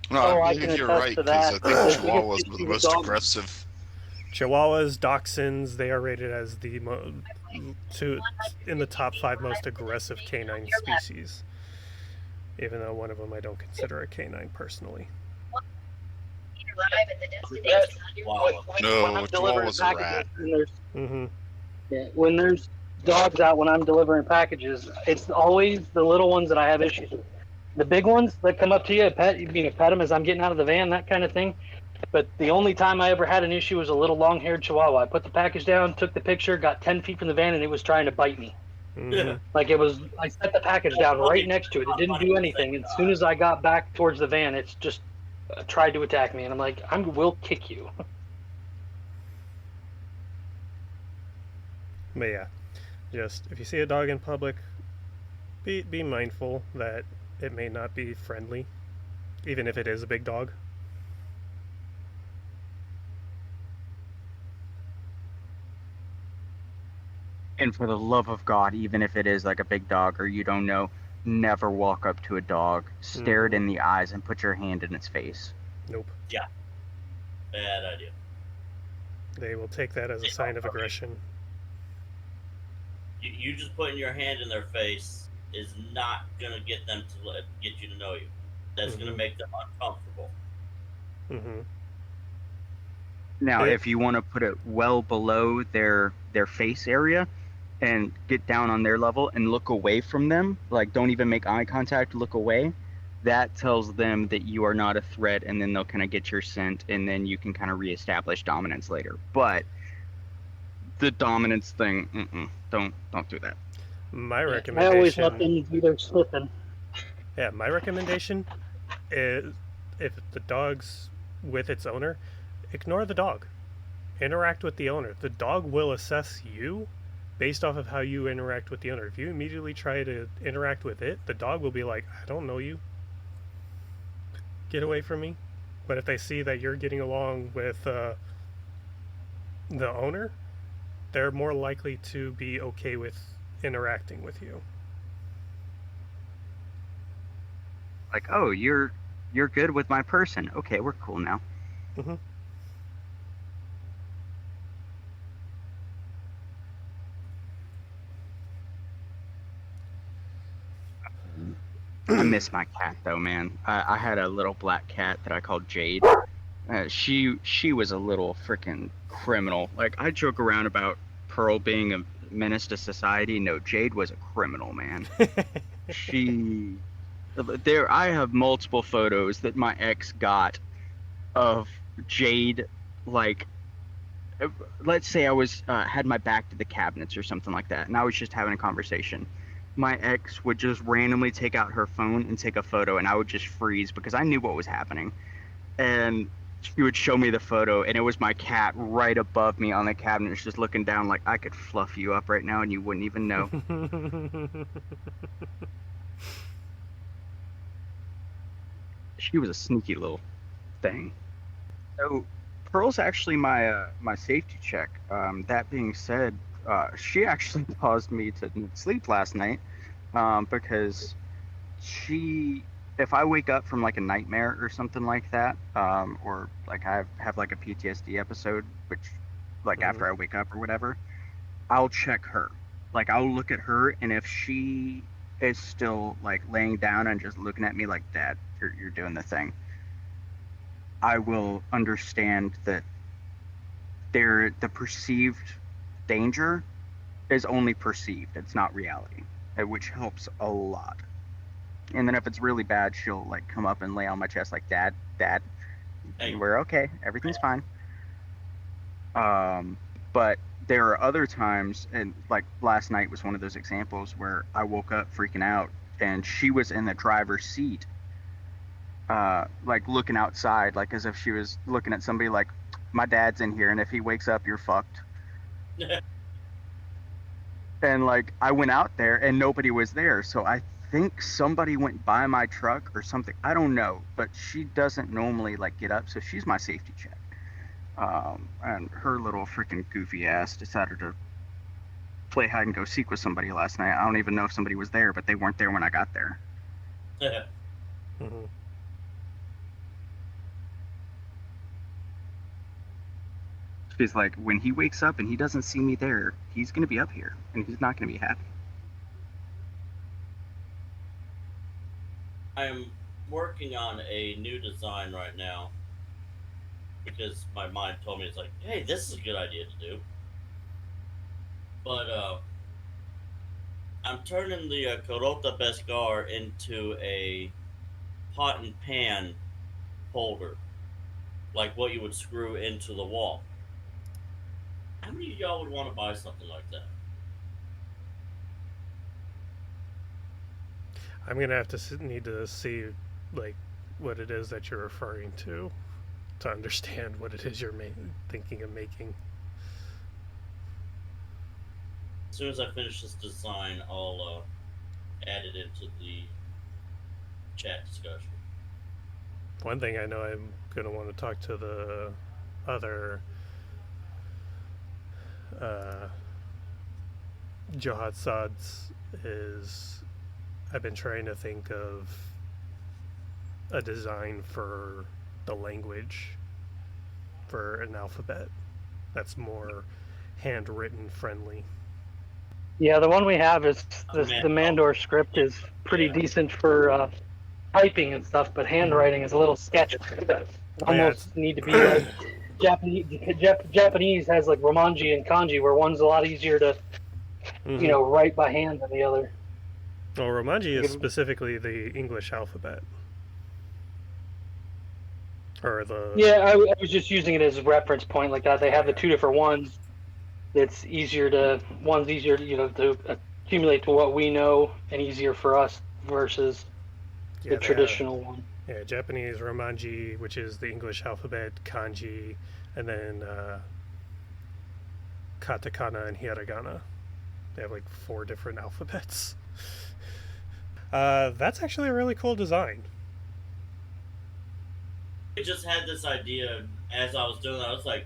No, I I can think you're attest right, to because I that. think You can Chihuahuas see were the the most dog. aggressive. Chihuahuas, Dachshunds, they are rated as the in the top 5 most aggressive canine species. Even though one of them I don't consider a canine personally. Arrive at the destination on your Wow. No, when I'm delivering Chihuahua's a packages, rat. and there's Mm-hmm. Yeah, when there's dogs out when I'm delivering packages, it's always the little ones that I have issues with. The big ones that come up to you, pet them as I'm getting out of the van, that kind of thing. But the only time I ever had an issue was a little long-haired Chihuahua. I put the package down, took the picture, got 10 feet from the van, and it was trying to bite me. Mm-hmm. Like, I set the package down right next to it. It didn't do anything. And as soon as I got back towards the van, it's just tried to attack me. And I'm like, I will kick you. But yeah, just if you see a dog in public, be mindful that it may not be friendly, even if it is a big dog. And for the love of God, even if it is like a big dog or you don't know, never walk up to a dog, stare it in the eyes, and put your hand in its face. Nope. Bad idea. They will take that as a sign of aggression. You just putting your hand in their face is not going to get them to get you to know you. That's going to make them uncomfortable. Mm-hmm. Now, Yeah. if you want to put it well below their face area, and get down on their level and look away from them, like don't even make eye contact, look away, that tells them that you are not a threat, and then they'll kind of get your scent, and then you can kind of reestablish dominance later. But the dominance thing, don't do that. My I always recommendation. let them do their sniffing. Yeah, my recommendation is if the dog's with its owner, ignore the dog. Interact with the owner. The dog will assess you based off of how you interact with the owner. If you immediately try to interact with it, the dog will be like, I don't know you. Get away from me. But if they see that you're getting along with the owner, they're more likely to be okay with interacting with you. Like, oh, you're good with my person. Okay, we're cool now. Mm-hmm. I miss my cat though, man. I had a little black cat that I called Jade. She was a little freaking criminal. Like, I joke around about Pearl being a menace to society. No, Jade was a criminal, man. I have multiple photos that my ex got of Jade. Like, let's say I was had my back to the cabinets or something like that, and I was just having a conversation. My ex would just randomly take out her phone and take a photo, and I would just freeze because I knew what was happening. And she would show me the photo, and it was my cat right above me on the cabinet, just looking down like I could fluff you up right now and you wouldn't even know. She was a sneaky little thing. So Pearl's actually my my safety check. That being said, she actually caused me to sleep last night because if I wake up from like a nightmare or something like that, or like I have like a PTSD episode, which like after I wake up or whatever, I'll check her. Like, I'll look at her, and if she is still like laying down and just looking at me like, Dad, you're doing the thing, I will understand that the perceived danger is only perceived. It's not reality, which helps a lot. And then if it's really bad, she'll like come up and lay on my chest like, Dad, Hey. we're okay. Everything's fine. But there are other times, and like last night was one of those examples where I woke up freaking out, and she was in the driver's seat, like looking outside, like as if she was looking at somebody like, my dad's in here, and if he wakes up, you're fucked. And like I went out there and nobody was there, so I think somebody went by my truck or something. I don't know, but she doesn't normally like get up, so she's my safety check. And her little freaking goofy ass decided to play hide and go seek with somebody last night. I don't even know if somebody was there, but they weren't there when I got there. Mm-hmm. She's like, when he wakes up and he doesn't see me there, he's gonna be up here and he's not gonna be happy. I'm working on a new design right now because my mind told me, it's like, hey, this is a good idea to do. But I'm turning the Corota Pescar into a pot and pan holder, like what you would screw into the wall. How many of y'all would want to buy something like that? I'm gonna have to need to see like what it is that you're referring to understand what it is you're thinking of making. As soon as I finish this design, I'll add it into the chat discussion. One thing I know I'm gonna want to talk to the other Jihad Sads is I've been trying to think of a design for the language for an alphabet that's more handwritten friendly. Yeah, the one we have is the Mandor script is pretty decent for typing and stuff, but handwriting is a little sketchy. Almost need to be like Japanese has like Romanji and Kanji, where one's a lot easier to Mm-hmm. write by hand than the other. Well, Romanji is specifically the English alphabet. Or the... Yeah, I was just using it as a reference point like that. They have the two different ones. One's easier to, to accumulate to what we know and easier for us versus the traditional one. Yeah, Japanese Romanji, which is the English alphabet, kanji, and then katakana and hiragana. They have like 4 different alphabets. That's actually a really cool design. I just had this idea as I was doing that. I was like,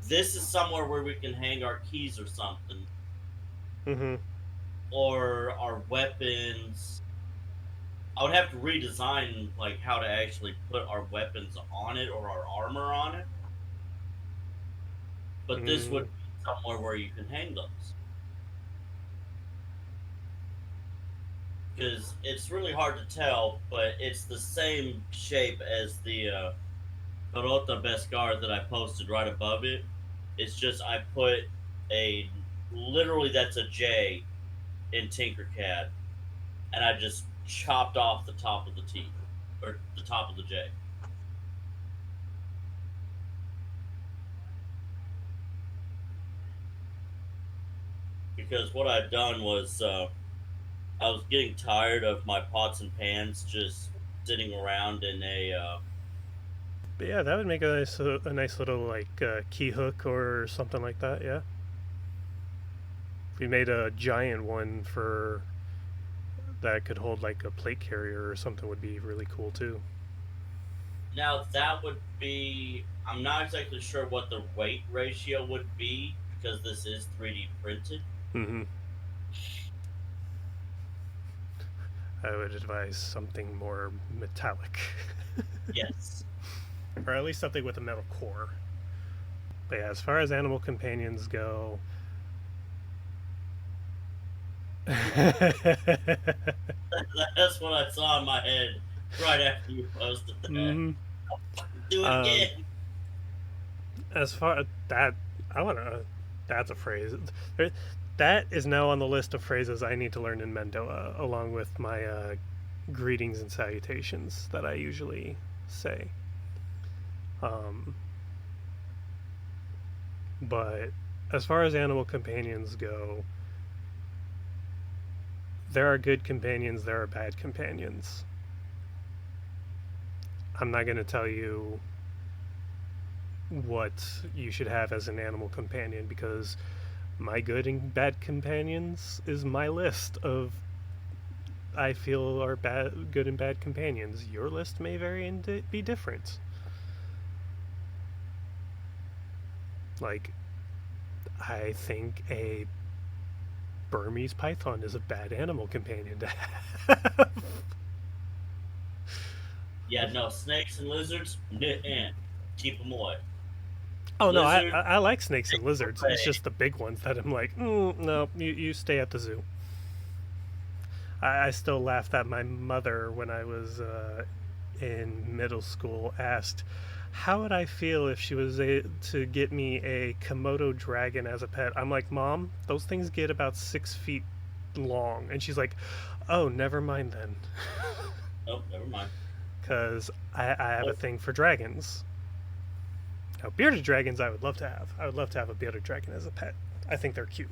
this is somewhere where we can hang our keys or something. Mm-hmm. Or our weapons. I would have to redesign like how to actually put our weapons on it or our armor on it. But this would be somewhere where you can hang those. Because it's really hard to tell, but it's the same shape as the Perota Beskar that I posted right above it. It's just I put literally that's a J in Tinkercad, and I just chopped off the top of the T, or the top of the J. Because what I'd done was I was getting tired of my pots and pans just sitting around in a. But yeah, that would make a nice little like key hook or something like that. Yeah. If we made a giant one for that could hold like a plate carrier or something, would be really cool too. Now that would be. I'm not exactly sure what the weight ratio would be because this is 3D printed. Mm-hmm. I would advise something more metallic. Yes. Or at least something with a metal core. But yeah, as far as animal companions go... That's what I saw in my head right after you posted that. Mm-hmm. Do it again. As far as that... I want to... That's a phrase. That is now on the list of phrases I need to learn in Mendoa, along with my greetings and salutations that I usually say. But as far as animal companions go, there are good companions, there are bad companions. I'm not going to tell you what you should have as an animal companion because my good and bad companions is my list of I feel are good and bad companions. Your list may vary and be different. Like, I think a Burmese python is a bad animal companion to have. Yeah, no, snakes and lizards, keep them away. Oh, no, I like snakes and lizards. It's just the big ones that I'm like, no, you stay at the zoo. I still laugh that my mother, when I was in middle school, asked, how would I feel if she was to get me a Komodo dragon as a pet? I'm like, Mom, those things get about 6 feet long. And she's like, oh, never mind then. Oh, never mind. Because I have a thing for dragons. Now, bearded dragons I would love to have. I would love to have a bearded dragon as a pet. I think they're cute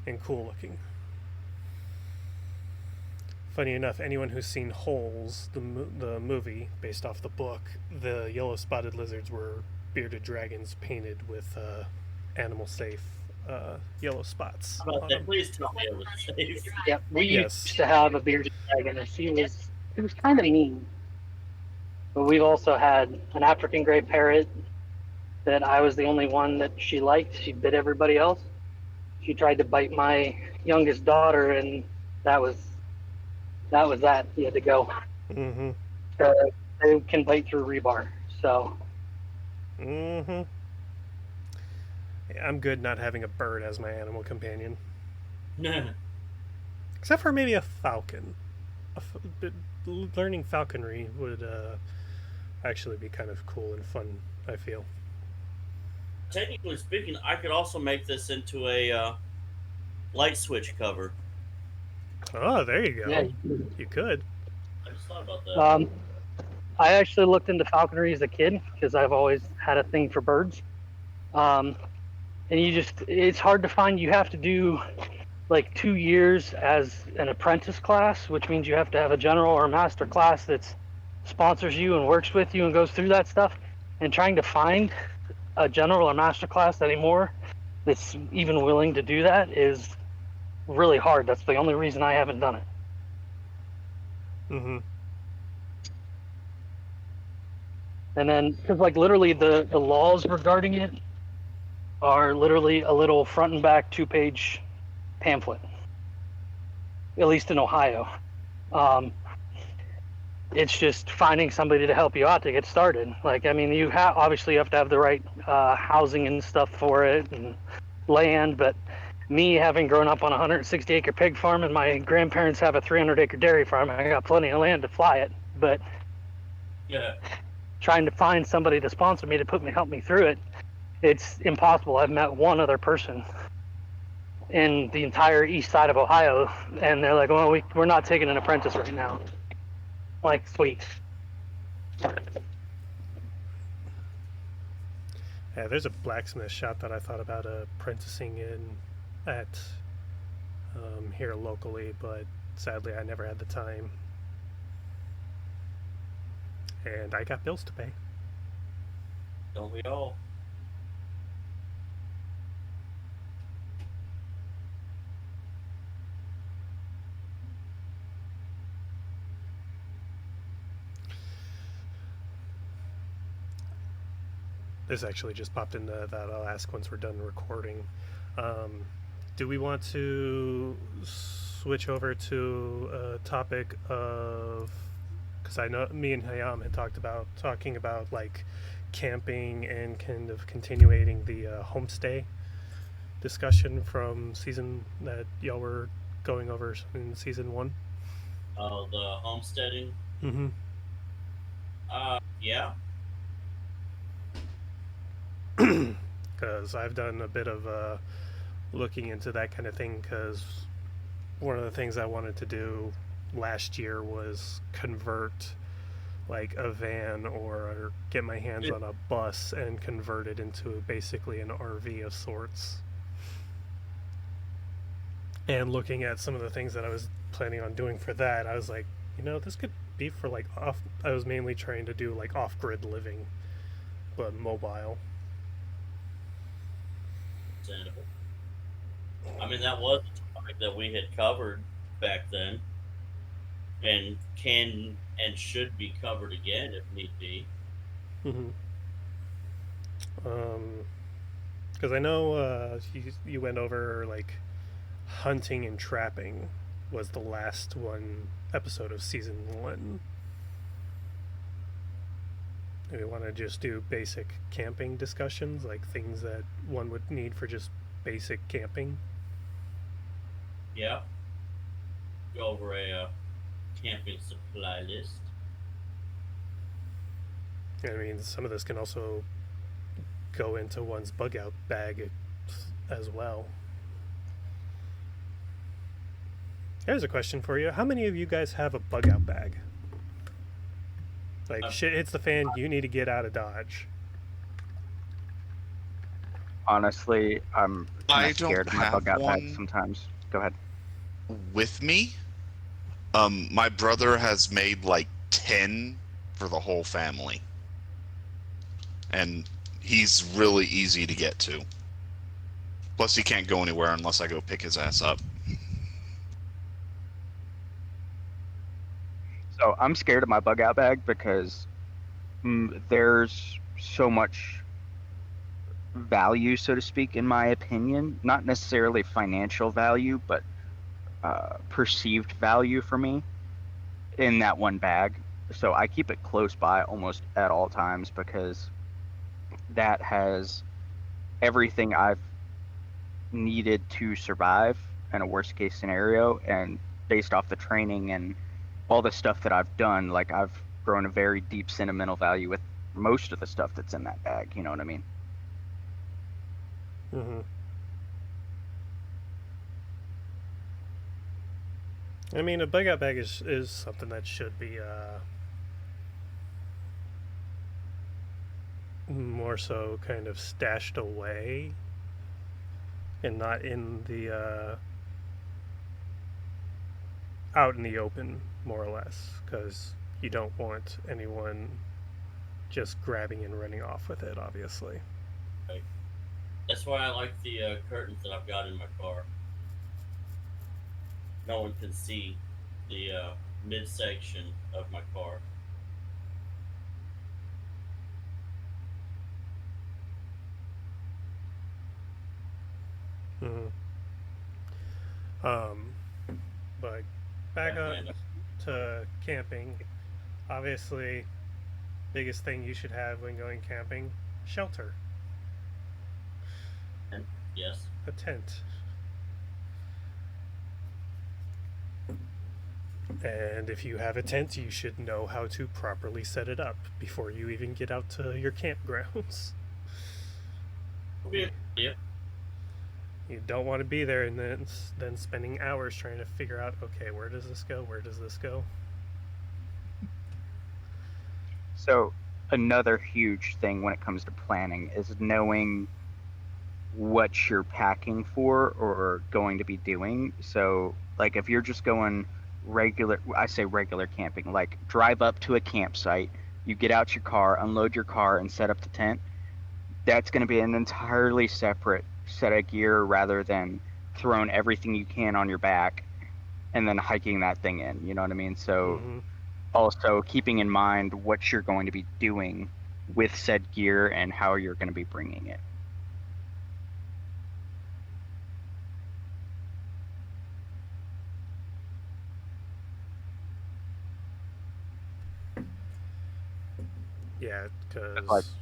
and cool looking. Funny enough, anyone who's seen Holes, the movie based off the book, the yellow-spotted lizards were bearded dragons painted with animal-safe yellow spots. Please tell me it was safe. Yeah, we used to have a bearded dragon, and he was kind of mean. But we've also had an African gray parrot that I was the only one that she liked. She bit everybody else. She tried to bite my youngest daughter, and that was that. He had to go. Mm-hmm. They can bite through rebar. So. Mm-hmm. Yeah, I'm good not having a bird as my animal companion. Except for maybe a falcon. Learning falconry would actually be kind of cool and fun, I feel. Technically speaking, I could also make this into a light switch cover. Oh, there you go. Yeah. You could. I just thought about that. I actually looked into falconry as a kid because I've always had a thing for birds. And it's hard to find. You have to do like 2 years as an apprentice class, which means you have to have a general or a master class that sponsors you and works with you and goes through that stuff. And trying to find a general or master class anymore that's even willing to do that is really hard. That's the only reason I haven't done it. Mm-hmm. And then, because like literally the laws regarding it are literally a little front and back 2-page pamphlet, at least in Ohio. It's just finding somebody to help you out to get started. Like, I mean, obviously you have to have the right housing and stuff for it and land, but me having grown up on a 160-acre pig farm and my grandparents have a 300-acre dairy farm, I got plenty of land to fly it. But Yeah. trying to find somebody to sponsor me to help me through it, it's impossible. I've met one other person in the entire east side of Ohio, and they're like, well, we're not taking an apprentice right now. I'm like, sweet. Yeah, there's a blacksmith shop that I thought about apprenticing in at here locally, but sadly I never had the time. And I got bills to pay. Don't we all? This actually just popped into that I'll ask once we're done recording. Do we want to switch over to a topic of, because I know me and Hayam had talking about like camping and kind of continuing the homestay discussion from season that y'all were going over in season 1? Oh, the homesteading. Mm-hmm. Yeah. Because I've done a bit of looking into that kind of thing, because one of the things I wanted to do last year was convert like a van or get my hands on a bus and convert it into basically an RV of sorts. And looking at some of the things that I was planning on doing for that, I was like, this could be for like I was mainly trying to do like off-grid living, but mobile. Understandable. I mean, that was a topic that we had covered back then, and can and should be covered again if need be. Mm-hmm. Because I know you went over like hunting and trapping was the last episode of season 1. Do we want to just do basic camping discussions, like things that one would need for just basic camping? Yeah. Go over a camping supply list. I mean, some of this can also go into one's bug out bag as well. Here's a question for you. How many of you guys have a bug out bag? Like, shit hits the fan, you need to get out of Dodge. Honestly, I'm I scared don't of my have bug out bag one sometimes. Go ahead. with me. My brother has made like 10 for the whole family. And he's really easy to get to. Plus, he can't go anywhere unless I go pick his ass up. So I'm scared of my bug out bag because there's so much value, so to speak, in my opinion. Not necessarily financial value, but perceived value for me in that one bag. So I keep it close by almost at all times because that has everything I've needed to survive in a worst case scenario, and based off the training and all the stuff that I've done, like I've grown a very deep sentimental value with most of the stuff that's in that bag, you know what I mean? Mm-hmm. I mean, a bug out bag is something that should be more so kind of stashed away and not in the out in the open, more or less, because you don't want anyone just grabbing and running off with it, obviously. Right. That's why I like the curtains that I've got in my car. No one can see the midsection of my car. Mm-hmm. Um, but back up Definitely. to camping. Obviously, biggest thing you should have when going camping: shelter, And yes, a tent. And if you have a tent, you should know how to properly set it up before you even get out to your campgrounds. it'll be a yeah. You don't want to be there and then spending hours trying to figure out, okay, where does this go? Where does this go? So another huge thing when it comes to planning is knowing what you're packing for or going to be doing. So like if you're just going regular, I say regular camping, like drive up to a campsite, you get out your car, unload your car and set up the tent. That's going to be an entirely separate set of gear rather than throwing everything you can on your back and then hiking that thing in. You know what I mean? So Mm-hmm. also keeping in mind what you're going to be doing with said gear and how you're going to be bringing it. Yeah, Like because.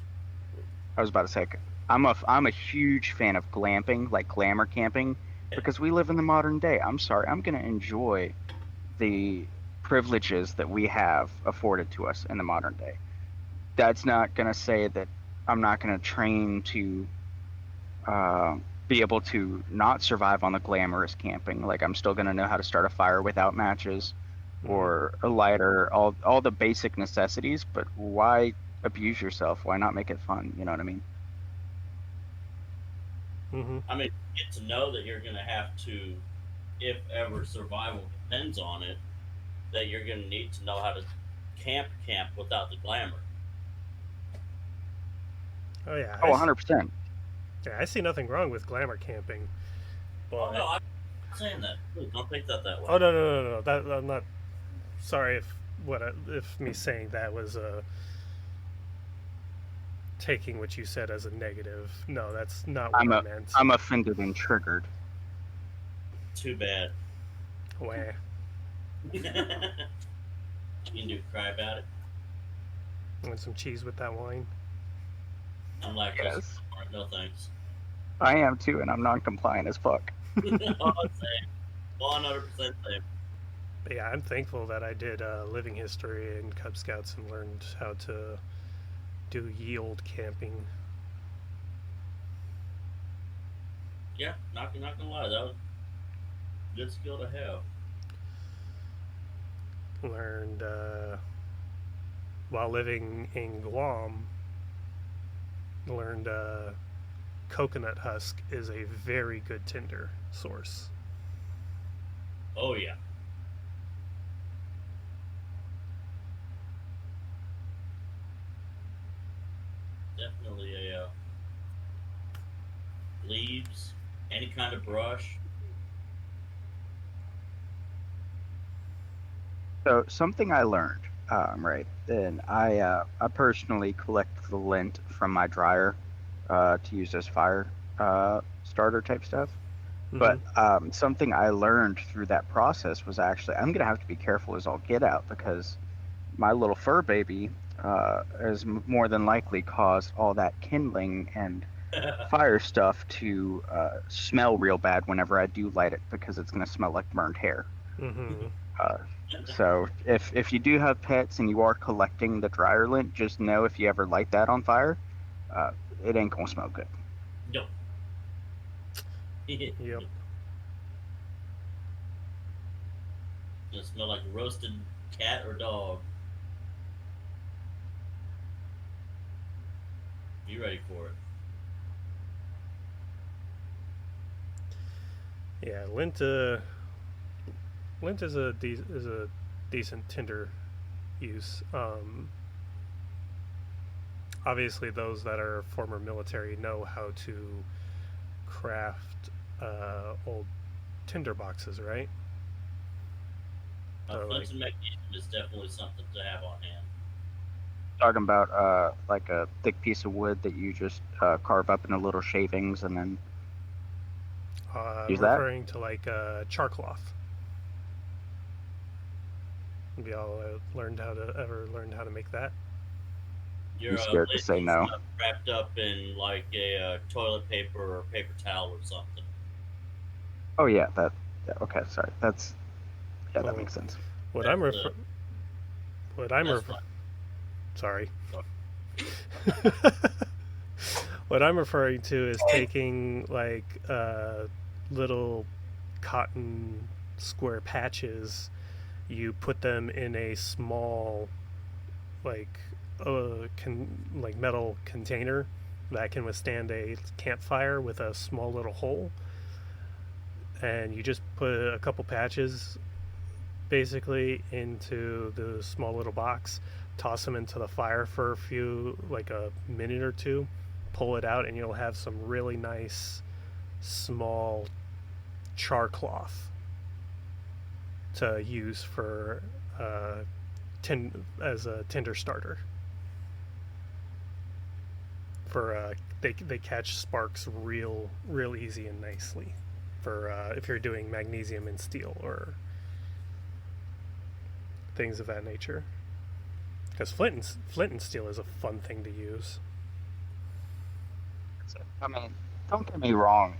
I was about to say, I'm a huge fan of glamping, like glamour camping, because we live in the modern day. I'm sorry, I'm going to enjoy the privileges that we have afforded to us in the modern day. That's not going to say that I'm not going to train to uh, be able to not survive on the glamorous camping. Like I'm still going to know how to start a fire without matches Mm-hmm. or a lighter, all the basic necessities. But why abuse yourself? Why not make it fun? You know what I mean? Mm-hmm. I mean, get to know that you're going to have to, if ever survival depends on it, that you're going to need to know how to camp without the glamour. Oh, yeah. Oh, 100%. Yeah, I see nothing wrong with glamour camping, Oh but. no, I'm not saying that. Please don't take that way. Oh, no, no, no, no. That, I'm not. Sorry if me saying that was taking what you said as a negative. No, that's not what I'm I a meant. I'm offended and triggered. Too bad. Wah. You can do cry about it. Want some cheese with that wine? I'm lactose Yes, intolerant. No thanks. I am too, and I'm non-compliant as fuck. Oh, same. 100% same. But yeah, I'm thankful that I did living history and Cub Scouts and learned how to do yield camping. Yeah, not gonna lie, that was a good skill to have. Learned while living in Guam. Learned coconut husk is a very good tinder source. Oh yeah. Definitely a leaves, any kind of brush. So something I learned, right, and I personally collect the lint from my dryer to use as fire starter type stuff. Mm-hmm. But something I learned through that process was actually I'm gonna have to be careful as all get out because my little fur baby has more than likely caused all that kindling and fire stuff to smell real bad whenever I do light it because it's gonna smell like burned hair. Mm-hmm. Uh, so if you do have pets and you are collecting the dryer lint, just know if you ever light that on fire, uh, it ain't gonna smell good. No. Yep. It's gonna smell like roasted cat or dog. Be ready for it. Yeah, lint is a decent tinder use. Obviously, those that are former military know how to craft old tinder boxes, right? So Flint like, and magnesium is definitely something to have on hand. Talking about like a thick piece of wood that you just carve up into little shavings and then use that. referring to like char cloth. Have y'all learned how to make that? I'm Your scared to lint say is no. wrapped up in like a toilet paper or paper towel or something. Oh yeah, that. Yeah, okay, sorry. That's yeah, that Well, makes sense. what I'm That's refer what I'm that's refer fine. sorry. Sorry. What I'm referring to is taking like little cotton square patches. You put them in a small like like metal container that can withstand a campfire with a small little hole, and you just put a couple patches basically into the small little box, toss them into the fire for a few, like a minute or two, pull it out, and you'll have some really nice small char cloth to use for as a tinder starter. For they catch sparks real easy and nicely. For if you're doing magnesium and steel or things of that nature. Because flint and steel is a fun thing to use. I mean, don't get me wrong.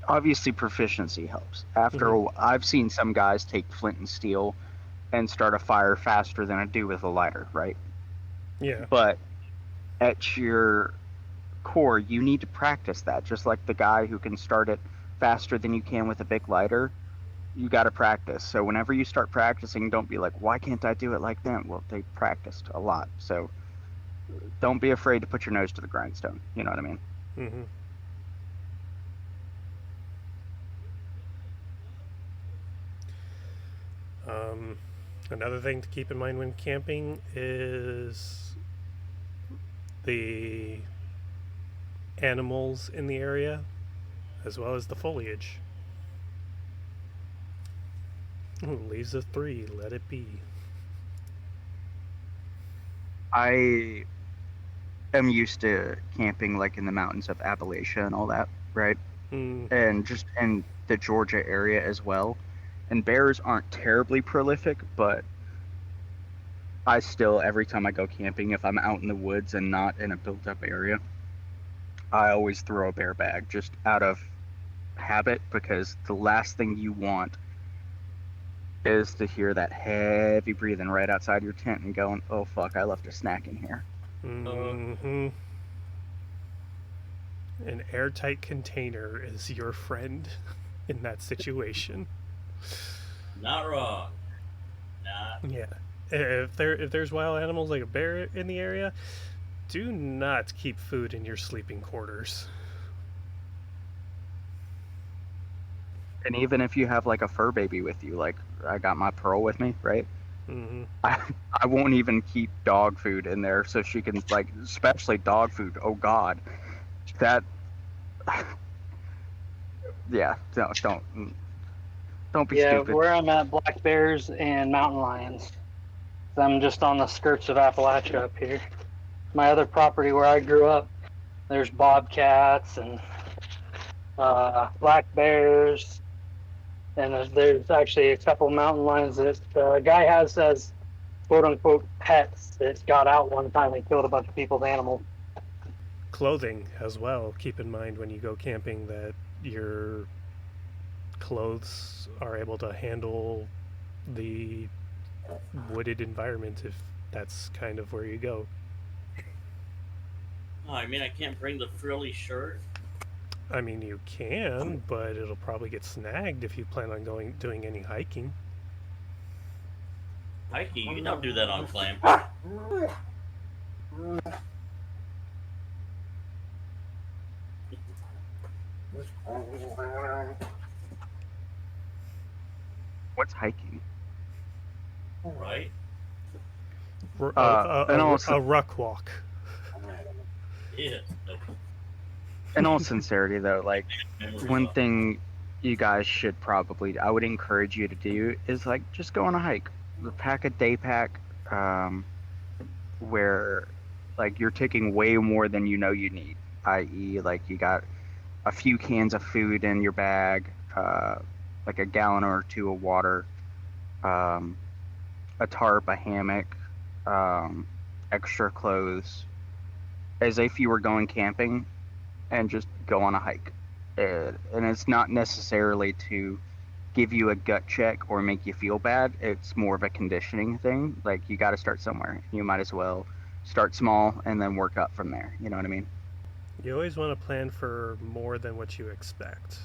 Obviously, proficiency helps. After Mm-hmm. I've seen some guys take flint and steel and start a fire faster than I do with a lighter, right? Yeah. But at your core, you need to practice that. Just like the guy who can start it faster than you can with a big lighter, you got to practice. So whenever you start practicing, don't be like, why can't I do it like them? Well, they practiced a lot. So don't be afraid to put your nose to the grindstone. You know what I mean? Mm-hmm. Um, Another thing to keep in mind when camping is the animals in the area as well as the foliage. Ooh, leaves a 3, let it be. I am used to camping like in the mountains of Appalachia and all that, right? Mm, And just in the Georgia area as well. And bears aren't terribly prolific, but I still, every time I go camping, if I'm out in the woods and not in a built up area, I always throw a bear bag just out of habit because the last thing you want is to hear that heavy breathing right outside your tent and going, oh fuck, I left a snack in here. mm-hmm. An airtight container is your friend in that situation. Not wrong. Not. Yeah. If there's wild animals like a bear in the area, do not keep food in your sleeping quarters. And even if you have like a fur baby with you, like I got my Pearl with me, right? Mm-hmm. I won't even keep dog food in there so she can like, especially dog food. Oh God, that yeah, don't be Yeah, stupid. where I'm at, black bears and mountain lions. I'm just on the skirts of Appalachia up here. My other property where I grew up, there's bobcats and black bears, and there's actually a couple mountain lions that a guy has as quote unquote pets that got out one time and killed a bunch of people's animals. Clothing as well. Keep in mind when you go camping that your clothes are able to handle the wooded environment if that's kind of where you go. Oh, I mean, I can't bring the frilly shirt. I mean, you can, but it'll probably get snagged if you plan on doing any hiking. Hiking, you don't do that on clam. What's hiking? Right? And also, A ruck walk. Yeah. in all sincerity, though, like Memories one of. thing you guys should probably, I would encourage you to do is like just go on a hike. Pack a day pack, where like you're taking way more than you know you need, i.e., like you got a few cans of food in your bag, like a gallon or two of water, um, a tarp, a hammock, um, extra clothes, as if you were going camping, and just go on a hike. And it's not necessarily to give you a gut check or make you feel bad. It's more of a conditioning thing. Like you got to start somewhere. You might as well start small and then work up from there. You know what I mean? You always want to plan for more than what you expect,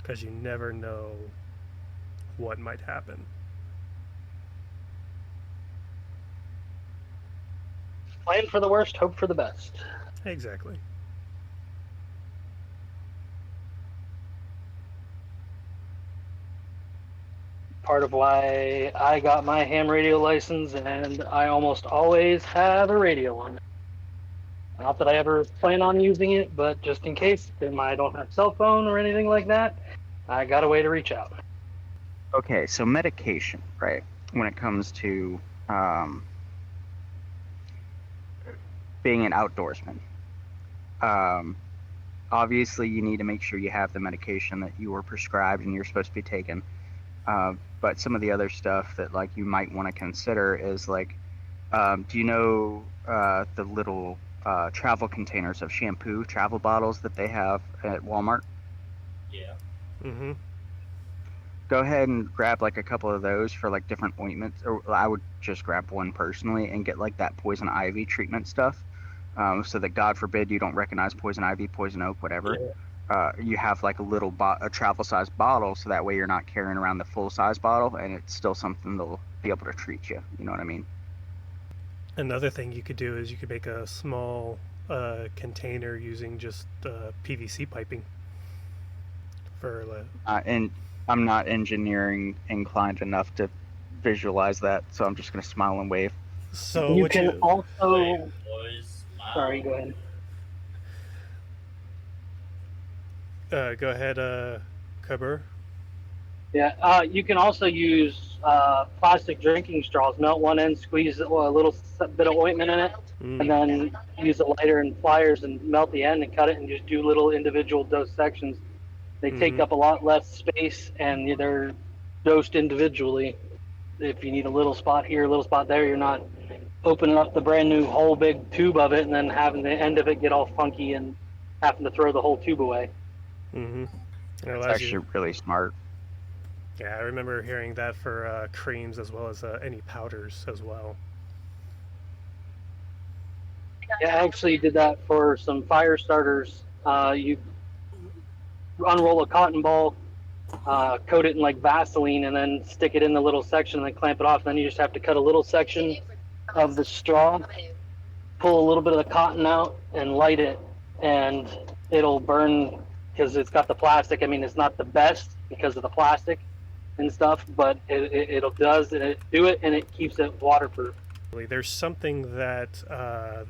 because you never know what might happen. Plan for the worst, hope for the best. Exactly. Part of why I got my ham radio license, and I almost always have a radio on. Not that I ever plan on using it, but just in case I don't have cell phone or anything like that, I got a way to reach out. Okay, so medication, right? When it comes to being an outdoorsman, um, obviously you need to make sure you have the medication that you were prescribed and you're supposed to be taking. But some of the other stuff that like you might want to consider is like, do you know the little travel containers of shampoo, travel bottles that they have at Walmart? Yeah. Mm-hmm. Go ahead and grab like a couple of those for like different ointments, or I would just grab one personally and get like that poison ivy treatment stuff, so that God forbid you don't recognize poison ivy, poison oak, whatever. You have like a travel size bottle, so that way you're not carrying around the full size bottle, and it's still something that'll be able to treat you. You know what I mean? Another thing you could do is you could make a small container using just PVC piping for And I'm not engineering inclined enough to visualize that, so I'm just gonna smile and wave. so You what can you also. Wait, boys, Sorry, smile. go ahead. go ahead, Kabur. Yeah, you can also use plastic drinking straws. Melt one end, squeeze a little bit of ointment in it, and then use a lighter and pliers and melt the end and cut it and just do little individual dose sections. They take up a lot less space and they're dosed individually. If you need a little spot here, a little spot there, you're not opening up the brand new whole big tube of it and then having the end of it get all funky and having to throw the whole tube away. Mm-hmm. It It's allows you. actually really smart. Yeah, I remember hearing that for creams as well as any powders as well. Yeah, I actually did that for some fire starters. You unroll a cotton ball, coat it in like Vaseline, and then stick it in the little section and then clamp it off. And then you just have to cut a little section of the straw, pull a little bit of the cotton out, and light it, and it'll burn because it's got the plastic. I mean, it's not the best because of the plastic and stuff, but it'll do it, and it keeps it waterproof. There's something that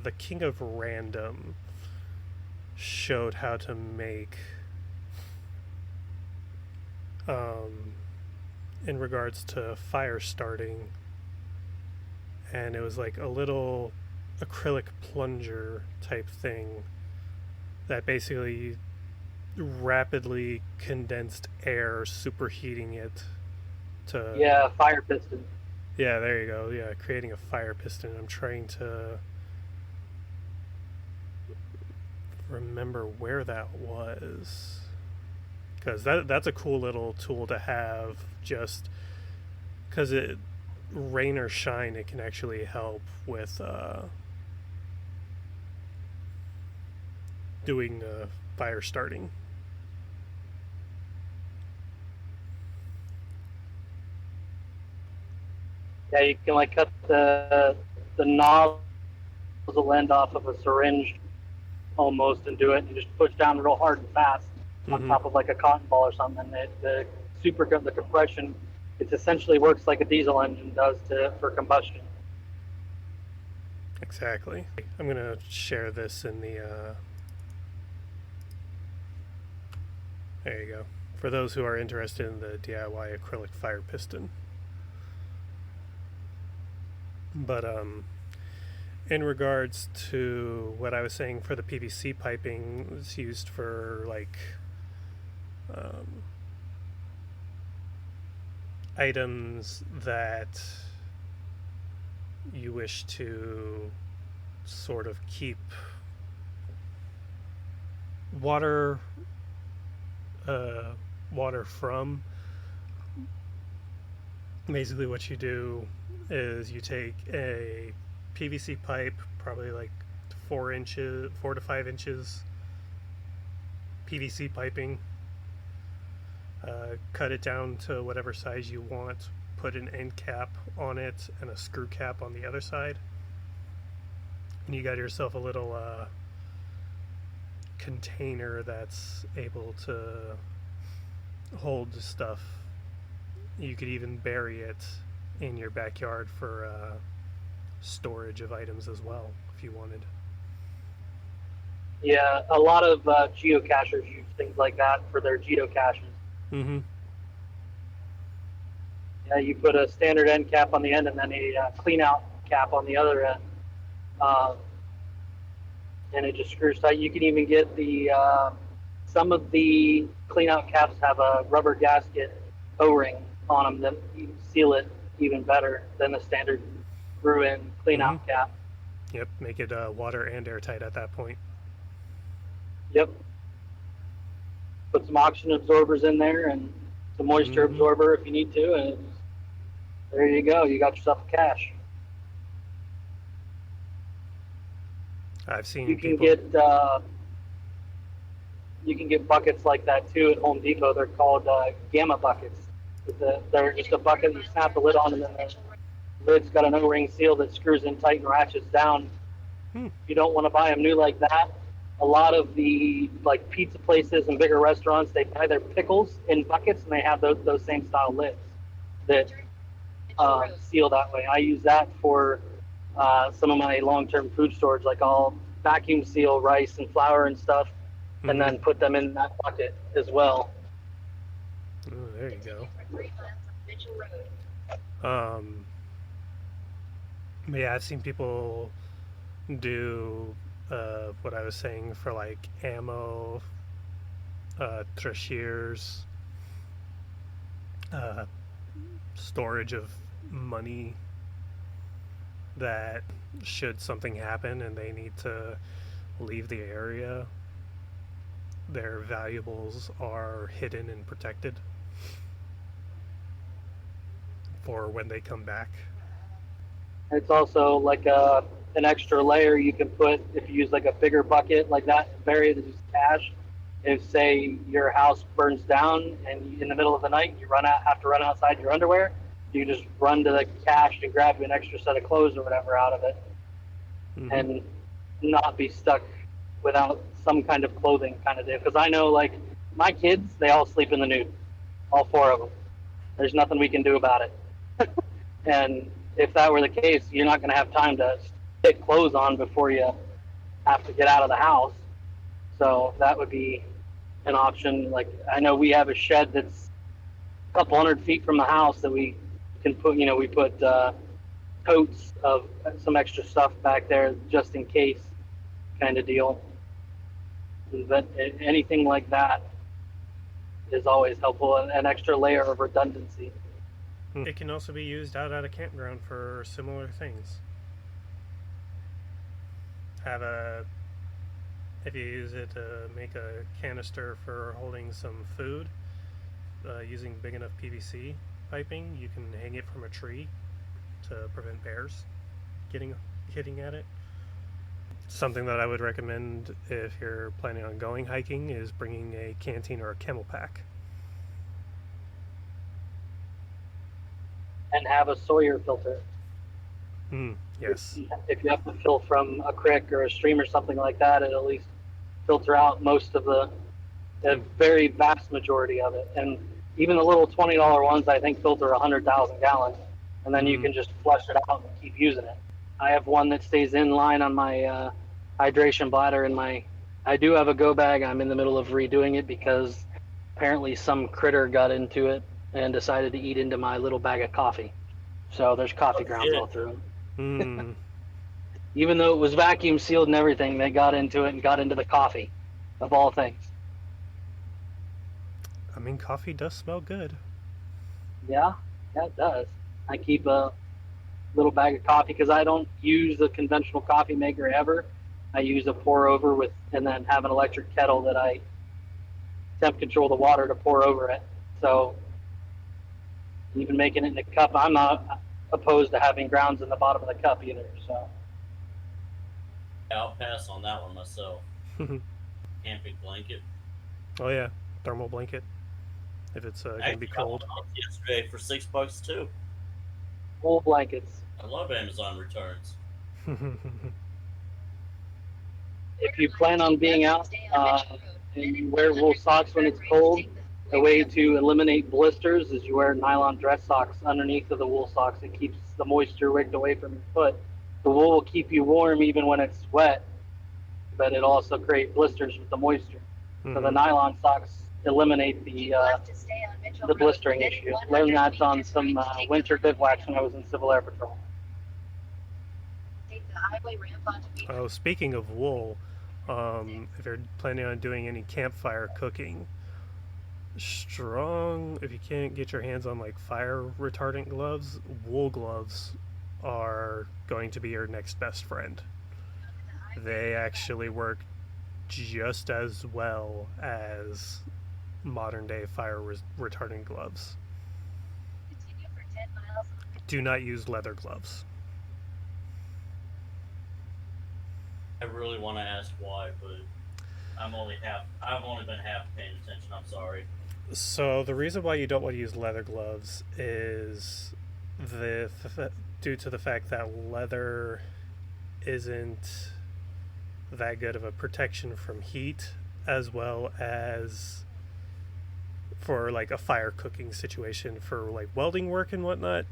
the King of Random showed how to make in regards to fire starting, and it was like a little acrylic plunger type thing that basically rapidly condensed air, superheating it to Fire piston. Yeah, there you go. Yeah, creating a fire piston. I'm trying to remember where that was, because that's a cool little tool to have. Just because it rain or shine, it can actually help with doing fire starting. Yeah, you can like cut the nozzle end off of a syringe almost and do it, and just push down real hard and fast on Mm-hmm. top of like a cotton ball or something. The the compression, it essentially works like a diesel engine does for combustion. Exactly. I'm gonna share this in the. There you go. For those who are interested in the DIY acrylic fire piston. But in regards to what I was saying for the PVC piping, it's used for like items that you wish to sort of keep water water from. Basically what you do is you take a PVC pipe, probably like 4 to 5 inches PVC piping, cut it down to whatever size you want, put an end cap on it and a screw cap on the other side, and you got yourself a little container that's able to hold the stuff. You could even bury it in your backyard for storage of items as well, if you wanted. Yeah, a lot of geocachers use things like that for their geocaches. Mm-hmm. Yeah, you put a standard end cap on the end and then a clean out cap on the other end, and it just screws tight. You can even get the some of the clean out caps have a rubber gasket O-ring on them that you seal it even better than the standard screw-in clean out cap. Yep, make it water and airtight at that point. Yep. Put some oxygen absorbers in there and some moisture absorber if you need to, and there you go. You got yourself a cache. I've seen You can people... you can get buckets like that too at Home Depot. They're called gamma buckets. They're just a bucket you snap the lid on, and then the lid's got an O-ring seal that screws in tight and ratchets down. If you don't want to buy them new like that, a lot of the like pizza places and bigger restaurants, they buy their pickles in buckets, and they have those same style lids that seal that way. I use that for some of my long-term food storage. Like I'll vacuum seal rice and flour and stuff, and then put them in that bucket as well. Oh, there you go. But yeah, I've seen people do what I was saying for like ammo, treasures, storage of money, that should something happen and they need to leave the area, their valuables are hidden and protected for when they come back. It's also like an extra layer you can put if you use like a bigger bucket like that, bury it as cash. If say your house burns down and in the middle of the night you have to run outside your underwear, you can just run to the cache and grab an extra set of clothes or whatever out of it, and not be stuck without some kind of clothing kind of deal. Because I know like my kids, they all sleep in the nude, all 4 of them. There's nothing we can do about it. And if that were the case, you're not going to have time to stick clothes on before you have to get out of the house. So that would be an option. Like I know we have a shed that's a couple 100 feet from the house that we can put, we put totes of some extra stuff back there just in case kind of deal. But anything like that is always helpful, an extra layer of redundancy. It can also be used out at a campground for similar things. If you use it to make a canister for holding some food, using big enough PVC piping, you can hang it from a tree to prevent bears hitting at it. Something that I would recommend if you're planning on going hiking is bringing a canteen or a camel pack. and have a Sawyer filter. Yes. If you have to fill from a creek or a stream or something like that, it'll at least filter out most of the very vast majority of it. And even the little $20 ones, I think, filter 100,000 gallons, and then you can just flush it out and keep using it. I have one that stays in line on my hydration bladder, and I do have a go bag. I'm in the middle of redoing it because apparently some critter got into it and decided to eat into my little bag of coffee. So there's coffee grounds all through it. Even though it was vacuum sealed and everything, they got into it and got into the coffee, of all things. I mean, coffee does smell good. Yeah, it does. I keep a little bag of coffee because I don't use a conventional coffee maker ever. I use a pour over with, and then have an electric kettle that I temp control the water to pour over it. So even making it in a cup, I'm not opposed to having grounds in the bottom of the cup either. So Yeah, I'll pass on that one myself. Camping blanket. Oh yeah, thermal blanket. If it's gonna be cold. I bought yesterday for $6 too. wool blankets. I love Amazon returns. If you plan on being out and you wear wool socks when it's cold, the way to eliminate blisters is you wear nylon dress socks underneath of the wool socks. It keeps the moisture wicked away from your foot. The wool will keep you warm even when it's wet, but it also creates blisters with the moisture. So the nylon socks eliminate the blistering issue. Learned that on some winter bivouacs when I was in Civil Air Patrol. Oh, speaking of wool, if you're planning on doing any campfire cooking, if you can't get your hands on like fire retardant gloves, wool gloves are going to be your next best friend. They actually work just as well as modern day fire retardant gloves. Do not use leather gloves. I really want to ask why, but I've only been half paying attention. I'm sorry. So the reason why you don't want to use leather gloves is due to the fact that leather isn't that good of a protection from heat, as well as for like a fire cooking situation. For like welding work and whatnot,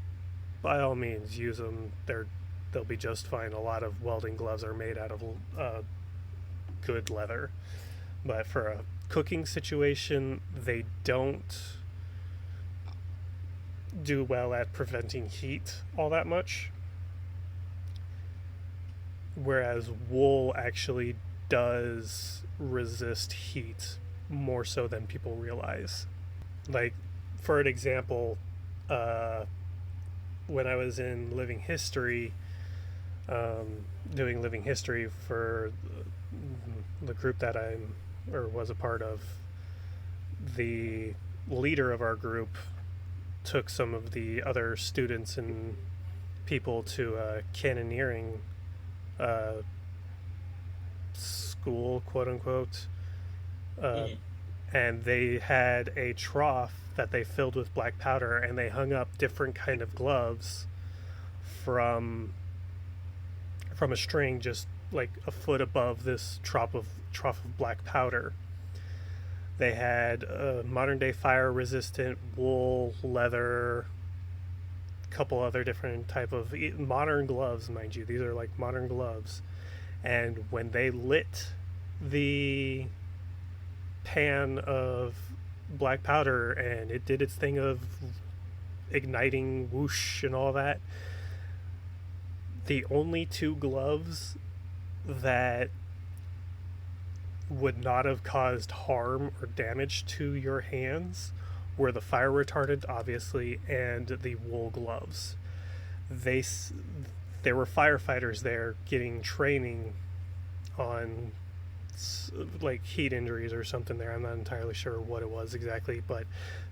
by all means use them. They'll be just fine. A lot of welding gloves are made out of good leather, but for a cooking situation, they don't do well at preventing heat all that much. Whereas wool actually does resist heat more so than people realize. Like, for an example, when I was in living history, doing living history for the group that was a part of, the leader of our group took some of the other students and people to a cannoneering school, quote unquote, and they had a trough that they filled with black powder, and they hung up different kind of gloves from a string just like a foot above this trough of black powder. They had modern day fire resistant wool, leather, couple other different type of modern gloves, mind you. These are like modern gloves. And when they lit the pan of black powder and it did its thing of igniting whoosh and all that, the only two gloves that would not have caused harm or damage to your hands were the fire retardant, obviously, and the wool gloves. There were firefighters there getting training on like heat injuries or something there. I'm not entirely sure what it was exactly, but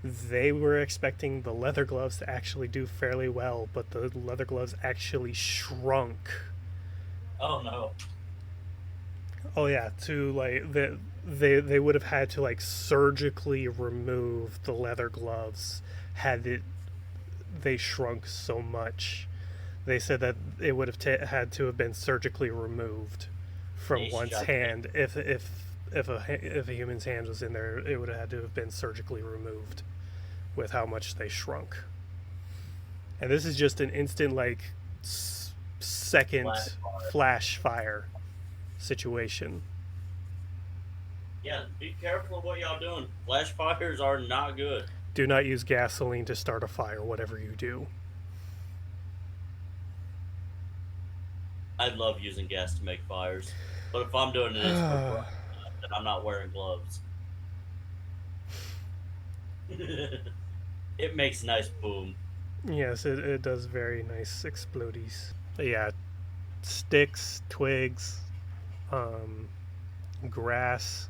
they were expecting the leather gloves to actually do fairly well, but the leather gloves actually shrunk. Oh no. Oh yeah, to like they would have had to like surgically remove the leather gloves had it they shrunk so much. They said that it would have had to have been surgically removed from Nice one's shot. hand. If a human's hand was in there, it would have had to have been surgically removed with how much they shrunk. And this is just an instant, like, second flash fire situation. Yeah, be careful of what y'all doing. Flash fires are not good. Do not use gasoline to start a fire, whatever you do. I love using gas to make fires, but if I'm doing it, it's for fun, and I'm not wearing gloves. It makes nice boom. Yes, it does very nice explodies. But yeah, sticks, twigs, grass,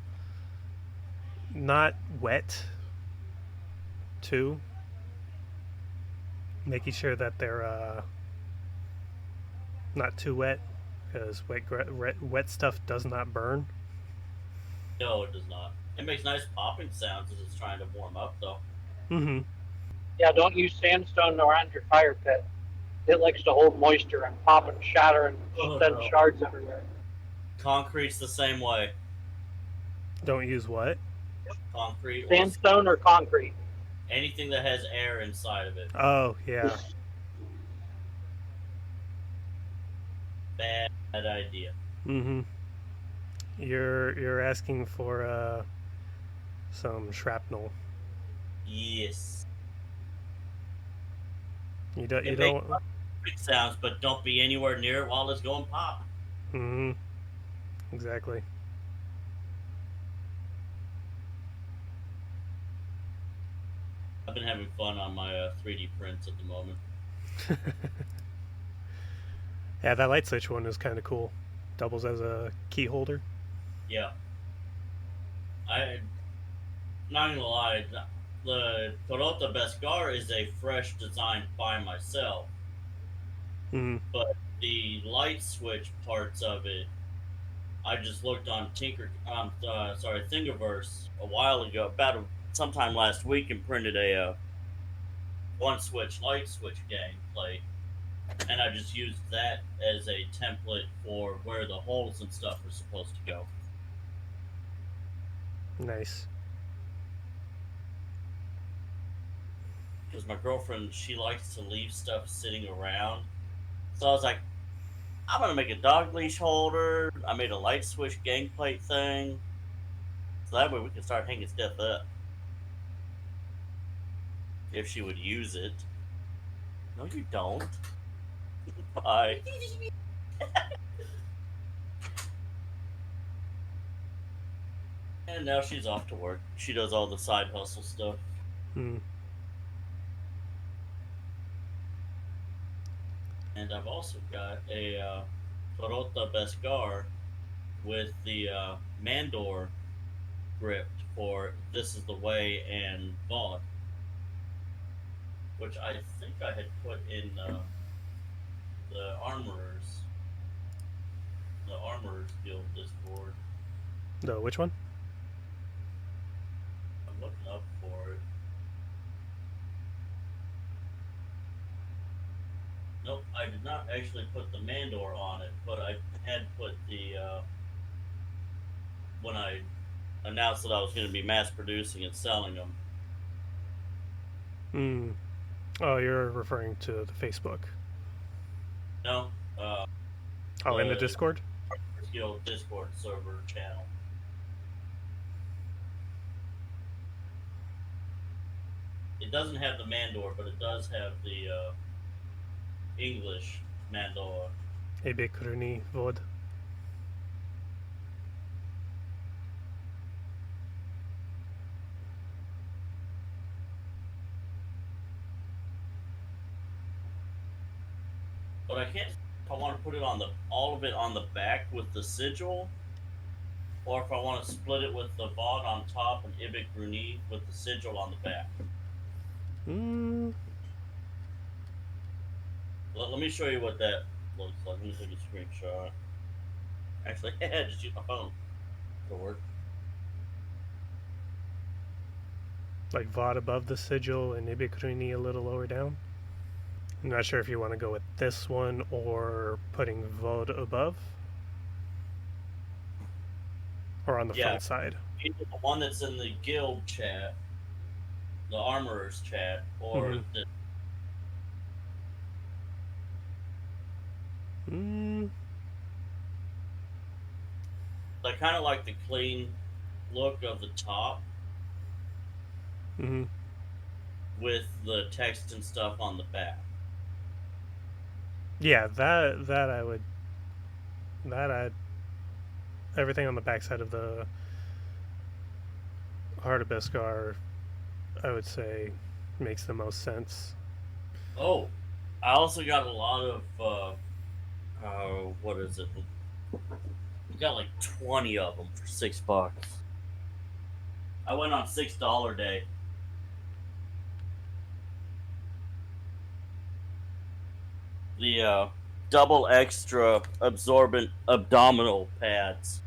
not wet, too. Making sure that they're not too wet, because wet stuff does not burn. No, it does not. It makes nice popping sounds as it's trying to warm up, though. Mm-hmm. Yeah, don't use sandstone around your fire pit. It likes to hold moisture and pop and shatter and send shards everywhere. Concrete's the same way. Don't use what? Concrete. Sandstone or concrete? Anything that has air inside of it. Oh, yeah. Bad idea. Mm-hmm. You're asking for some shrapnel. Yes. You don't. Big sounds, but don't be anywhere near it while it's going pop. Mm-hmm. Exactly. I've been having fun on my 3D prints at the moment. Yeah, that light switch one is kind of cool. Doubles as a key holder. Yeah. I'm not gonna lie, the Toyota Beskar is a fresh design by myself. Mm-hmm. But the light switch parts of it, I just looked on Thingiverse a while ago, sometime last week, and printed a one switch light switch gameplay, and I just used that as a template for where the holes and stuff are supposed to go. Nice. Because my girlfriend, she likes to leave stuff sitting around, so I was like, I'm gonna make a dog leash holder. I made a light switch gang plate thing, so that way we can start hanging stuff up if she would use it. No, you don't. Bye. And now she's off to work. She does all the side hustle stuff. Mm. And I've also got a Toyota Beskar with the Mandor gripped for This Is the Way and VOD, which I think I had put in the Armorers Guild Discord. No, which one? I'm looking up for it. Nope, I did not actually put the Mandor on it, but I had put the when I announced that I was going to be mass producing and selling them. Mm. Oh, you're referring to the Facebook. No. In the Discord? Guild Discord server channel. It doesn't have the Mandor, but it does have the English Mandor. Ebekruni Vod. But I can't. If I want to put it on all of it on the back with the sigil, or if I want to split it with the VOD on top and Ibik Bruni with the sigil on the back. Mm. Let me show you what that looks like. Let me take a screenshot. Actually, just use my phone. It'll work. Like VOD above the sigil and Ebekruni a little lower down? I'm not sure if you want to go with this one or putting Vod above or on the Yeah, front side. either the one that's in the guild chat, the armorers chat, or Mm-hmm. the Mm, I kind of like the clean look of the top mm-hmm. with the text and stuff on the back. Yeah, that I would that I everything on the backside of the Heart of Beskar, I would say, makes the most sense. Oh, I also got a lot of what is it? We got like 20 of them for $6. I went on $6 day. The double extra absorbent abdominal pads.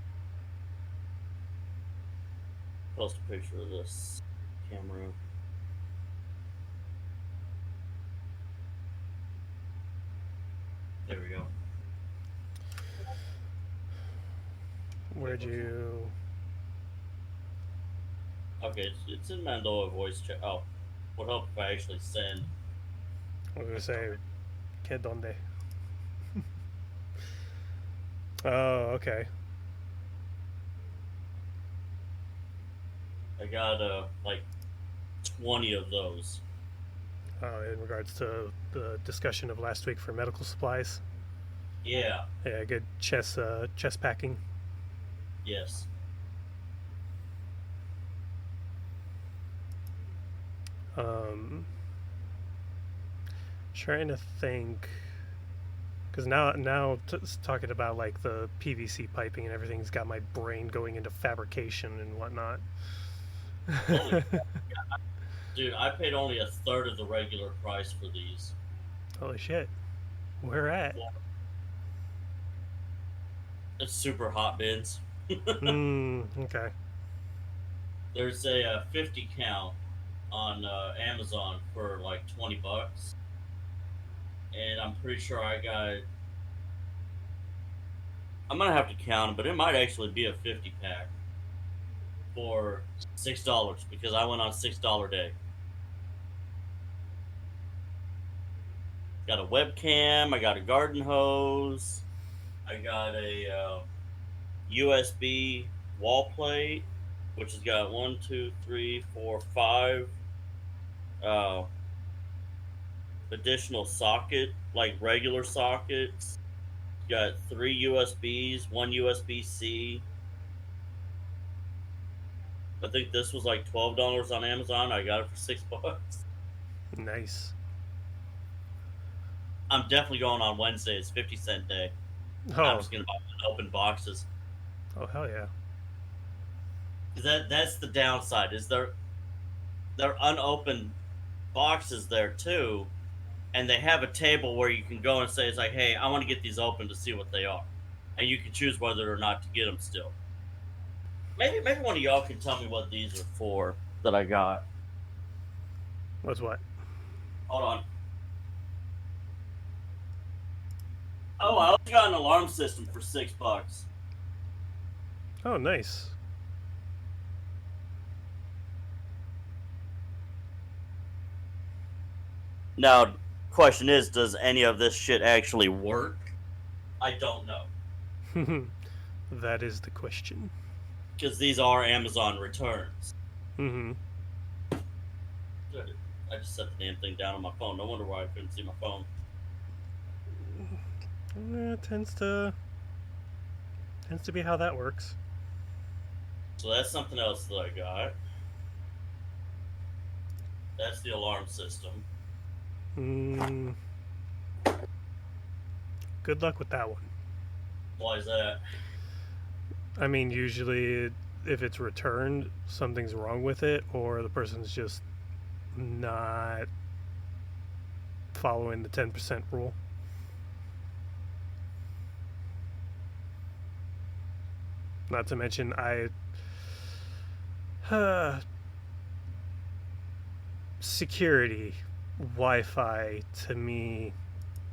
Post a picture of this camera. There we go. Where'd you? Okay, it's in Mandela voice chat. Oh, would help if I actually send. I was gonna say, que donde? Oh, okay. I got like 20 of those. In regards to the discussion of last week for medical supplies. Yeah. Yeah, good chest packing. Yes. Trying to think, because talking about like the PVC piping and everything's got my brain going into fabrication and whatnot. Holy dude, I paid only a third of the regular price for these. Holy shit! Where at? It's super hot bins. Okay. There's a 50 count on Amazon for like $20, and I'm pretty sure I got. I'm gonna have to count them, but it might actually be a 50 pack for $6 because I went on $6 day. Got a webcam. I got a garden hose. I got a USB wall plate, which has got 5 uh, additional socket, like regular sockets. Got 3 USBs, 1 USB-C. I think this was like $12 on Amazon. I got it for $6. Nice. I'm definitely going on Wednesday. It's 50-cent day. I'm Oh. just gonna buy open boxes. Oh hell yeah. That's the downside. Is they're unopened boxes there too, and they have a table where you can go and say, it's like, hey, I want to get these open to see what they are, and you can choose whether or not to get them still. Maybe one of y'all can tell me what these are for that I got. What's what? Hold on. Oh, I also got an alarm system for $6. Oh, nice. Now, question is, does any of this shit actually work? I don't know. That is the question. Because these are Amazon returns. Mm-hmm. Good. I just set the damn thing down on my phone. No wonder why I couldn't see my phone. It tends to be how that works. So that's something else that I got. That's the alarm system. Good luck with that one. Why is that? I mean, usually if it's returned, something's wrong with it, or the person's just not following the 10% rule. Not to mention, security Wi-Fi to me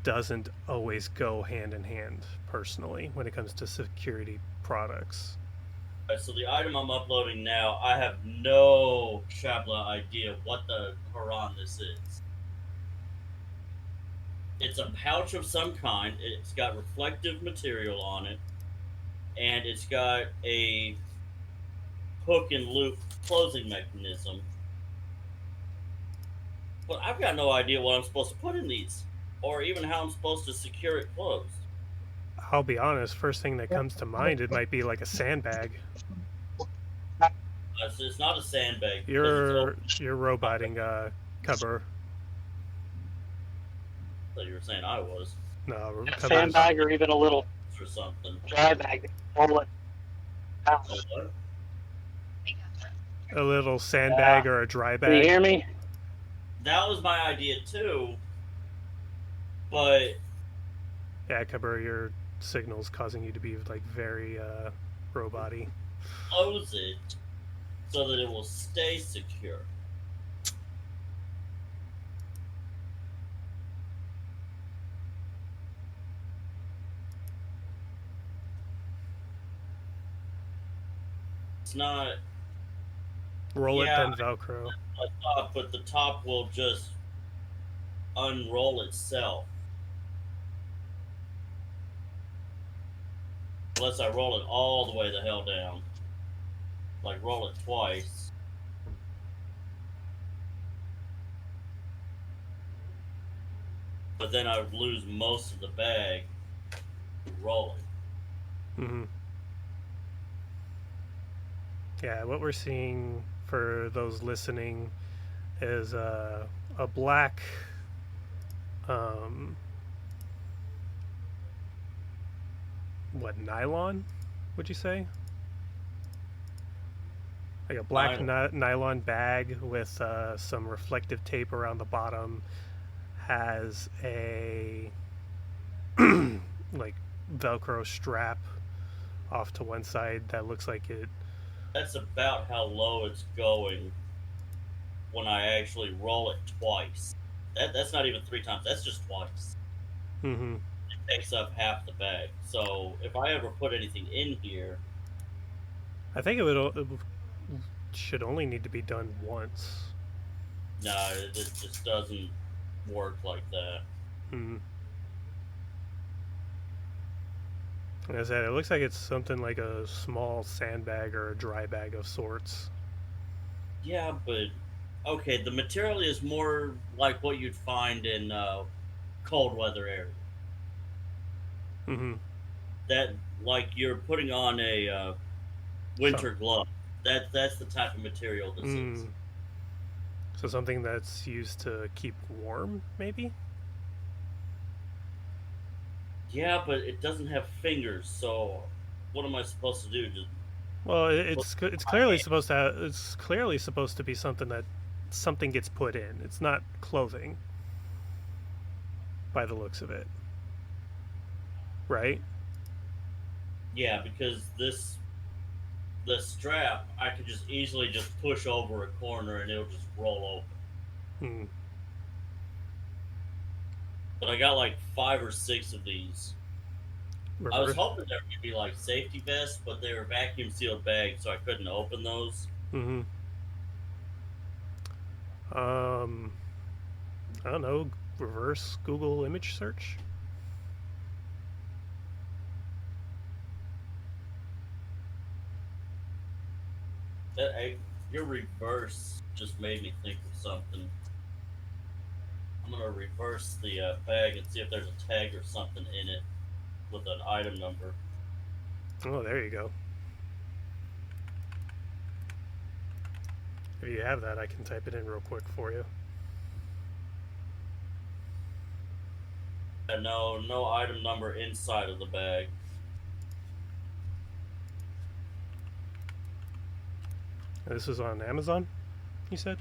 doesn't always go hand in hand personally when it comes to security products. So the item I'm uploading now, I have no shabla idea what the Haran this is. It's a pouch of some kind. It's got reflective material on it, and it's got a hook and loop closing mechanism. But I've got no idea what I'm supposed to put in these, or even how I'm supposed to secure it closed. I'll be honest, first thing that comes to mind, it might be like a sandbag. It's not a sandbag. You're roboting Cubber. I thought you were saying I was. No, A Cubber's, sandbag or even a little Or something. dry bag. Roll it out. Oh, what? a little sandbag or a dry Can you bag. hear me? That was my idea too. But Yeah, Cubber, your signal's causing you to be like very robot-y. close it so that it will stay secure. It's not. Roll Yeah. it, then Velcro. I thought, but the top will just unroll itself. Unless I roll it all the way the hell down. Like roll it twice. But then I would lose most of the bag rolling. Mm-hmm. Yeah, what we're seeing for those listening is a black nylon, would you say? Like a black nylon bag with some reflective tape around the bottom, has a like Velcro strap off to one side that looks like it. That's about how low it's going when I actually roll it twice. That's not even 3 times, that's just twice. Mm-hmm. It takes up half the bag. So if I ever put anything in here, I think it should only need to be done once. no, it just doesn't work like that. Mm-hmm. Like I said, it looks like it's something like a small sandbag or a dry bag of sorts. Yeah, but okay, the material is more like what you'd find in cold weather areas. Mm-hmm. That, like, you're putting on a winter glove. That's the type of material this is. So something that's used to keep warm, maybe? Yeah, but it doesn't have fingers, so what am I supposed to do? Just Well, it's clearly supposed to it's clearly supposed to be something that something gets put in. It's not clothing, by the looks of it, right? yeah, because the strap I could just easily just push over a corner and it'll just roll open. Hmm. But I got like 5 or 6 of these. I was Reverse. hoping there would be like safety vests, but they were vacuum sealed bags, so I couldn't open those. Mm-hmm. I don't know. Reverse Google image search. Your reverse just made me think of something. I'm gonna reverse the bag and see if there's a tag or something in it with an item number. Oh, there you go. If you have that, I can type it in real quick for you. And no item number inside of the bag. This is on Amazon, you said?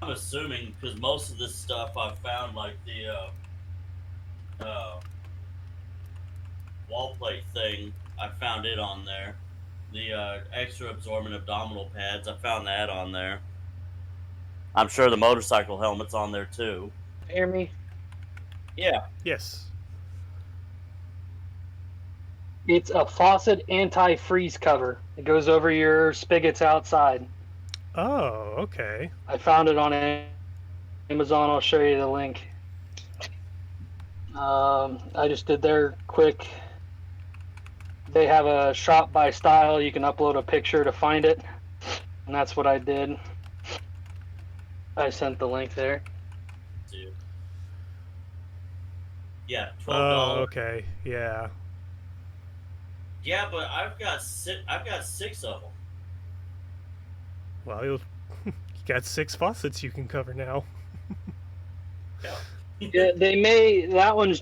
I'm assuming because most of this stuff I found, like the wall plate thing, I found it on there. The extra absorbent abdominal pads, I found that on there. I'm sure the motorcycle helmet's on there too. Hear me? Yeah. Yes. It's a faucet anti-freeze cover. It goes over your spigots outside. Oh, okay. I found it on Amazon. I'll show you the link. I just did their quick. They have a shop by style. You can upload a picture to find it, and that's what I did. I sent the link there. Dude. Yeah, $12. Oh, okay. Yeah. Yeah, but I've got six of them. Well, you got 6 faucets you can cover now. Yeah. Yeah, they may. That one is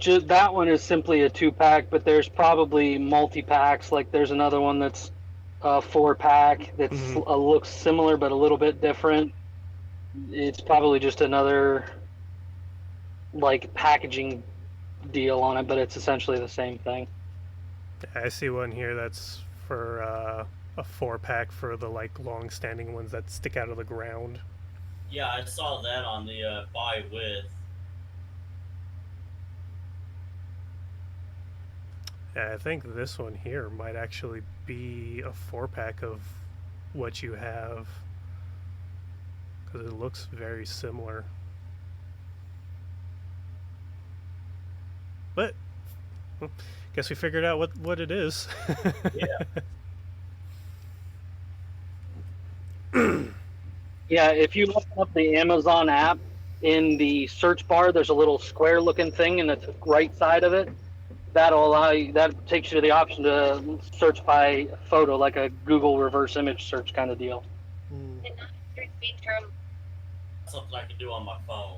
simply a 2-pack, but there's probably multi-packs. Like there's another one that's a 4-pack that looks similar but a little bit different. It's probably just another like packaging deal on it, but it's essentially the same thing. I see one here that's for a 4-pack for the like long-standing ones that stick out of the ground. Yeah, I saw that on the buy with. Yeah, I think this one here might actually be a 4-pack of what you have, because it looks very similar. But well, guess we figured out what it is. Yeah. Yeah, if you open up the Amazon app, in the search bar, there's a little square-looking thing in the right side of it. That'll allow you. That takes you to the option to search by photo, like a Google reverse image search kind of deal. And 900 feet from Something I can do on my phone,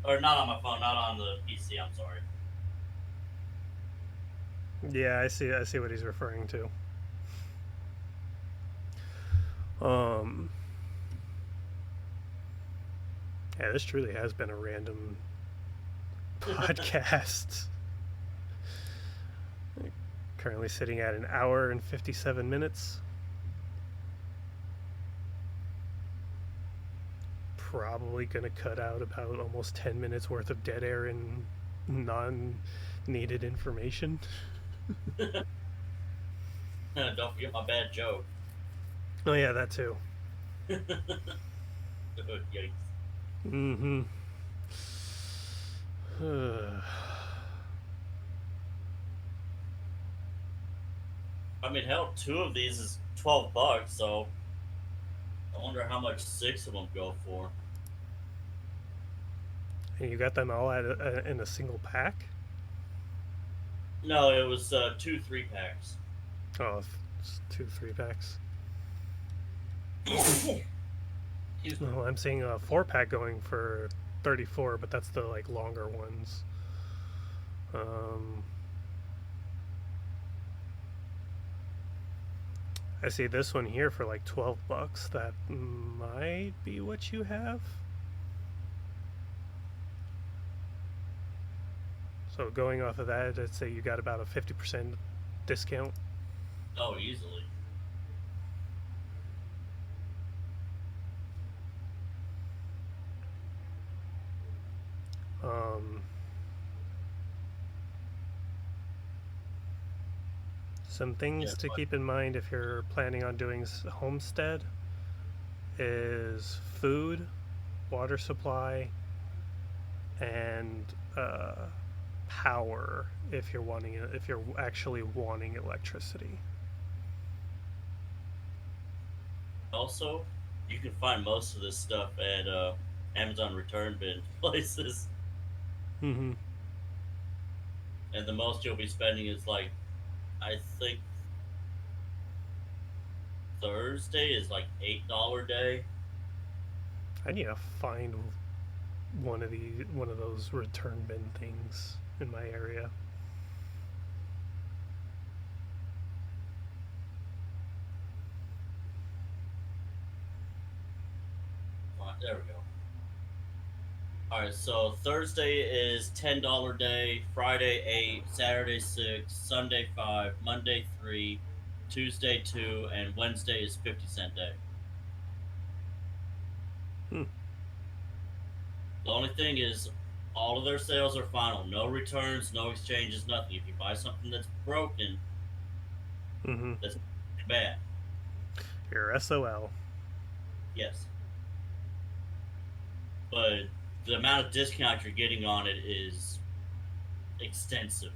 or not on my phone, not on the PC. I'm sorry. Yeah, I see what he's referring to. Yeah, this truly has been a random podcast. Currently sitting at 1 hour and 57 minutes. Probably going to cut out about almost 10 minutes worth of dead air and non-needed information. Don't forget my bad joke. Oh yeah, that too. Yikes. Mm-hmm. I mean, hell, 2 of these is $12, so I wonder how much 6 of them go for. And you got them all in a single pack? No, it was 2 3-packs. Oh, it's 2 3-packs. No, I'm seeing a 4-pack going for 34, but that's the like longer ones. I see this one here for like $12. That might be what you have. So going off of that, I'd say you got about a 50% discount. Oh, easily. Some things to keep in mind if you're planning on doing homestead is food, water supply, and power if you're actually wanting electricity. Also, you can find most of this stuff at Amazon return bin places. Mm-hmm. And the most you'll be spending is like, I think Thursday is like $8 day. I need to find one of those return bin things in my area. There we go. Alright, so Thursday is $10 day, Friday 8, Saturday 6, Sunday 5, Monday 3, Tuesday 2, and Wednesday is 50-cent day. Hmm. The only thing is, all of their sales are final. No returns, no exchanges, nothing. If you buy something that's broken, Mm-hmm. that's bad. You're SOL. Yes. But the amount of discount you're getting on it is extensive.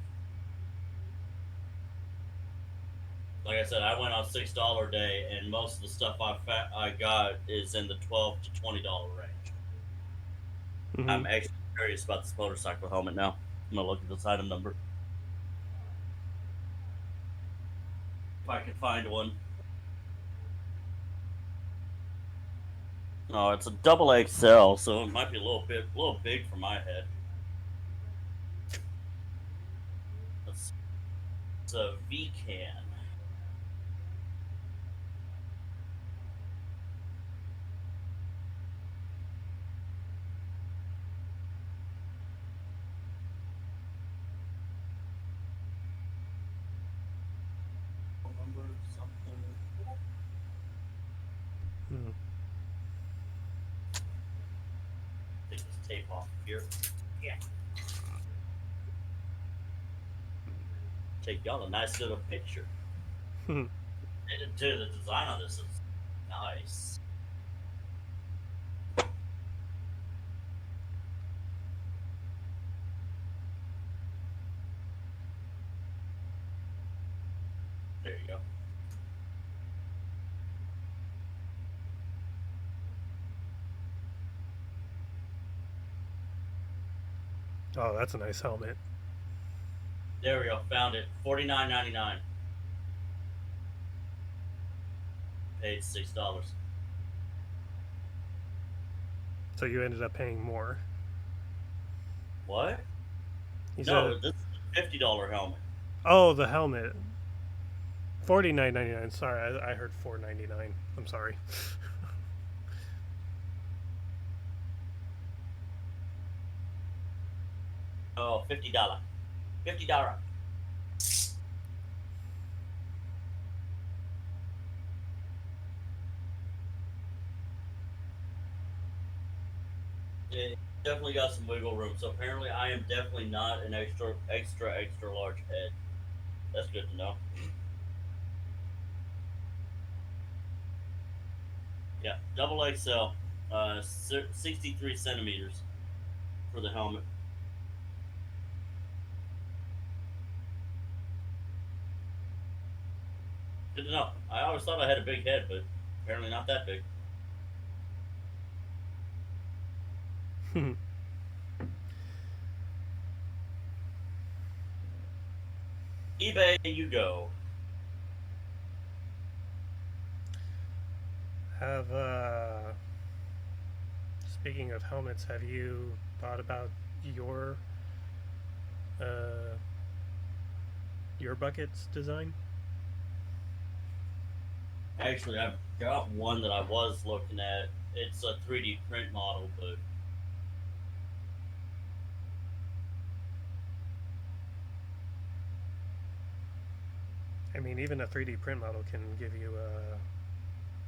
Like I said, I went on $6 day, and most of the stuff I got is in the $12 to $20 range. Mm-hmm. I'm actually curious about this motorcycle helmet now. I'm gonna look at this item number if I can find one. Oh, it's a double XL, so it might be a little big for my head. It's a V-can. Number something. Mm-hmm. Take this tape off here. Yeah. Take y'all a nice little picture. Hmm. Dude, the design on this is nice. There you go. Oh, that's a nice helmet. There we go. Found it. $49.99. Paid $6. So you ended up paying more. What? You No, said, this is a $50 helmet. oh, the helmet. $49.99. Sorry, I heard $4.99. I'm sorry. Oh, $50. $50. It definitely got some wiggle room. So apparently, I am definitely not an extra large head. That's good to know. Yeah, double XL, 63 centimeters for the helmet. Good to know. I always thought I had a big head, but apparently not that big. eBay, you go. Have speaking of helmets, have you thought about your uh, your buckets design? Actually, I've got one that I was looking at. It's a 3D print model, but I mean, even a 3D print model can give you a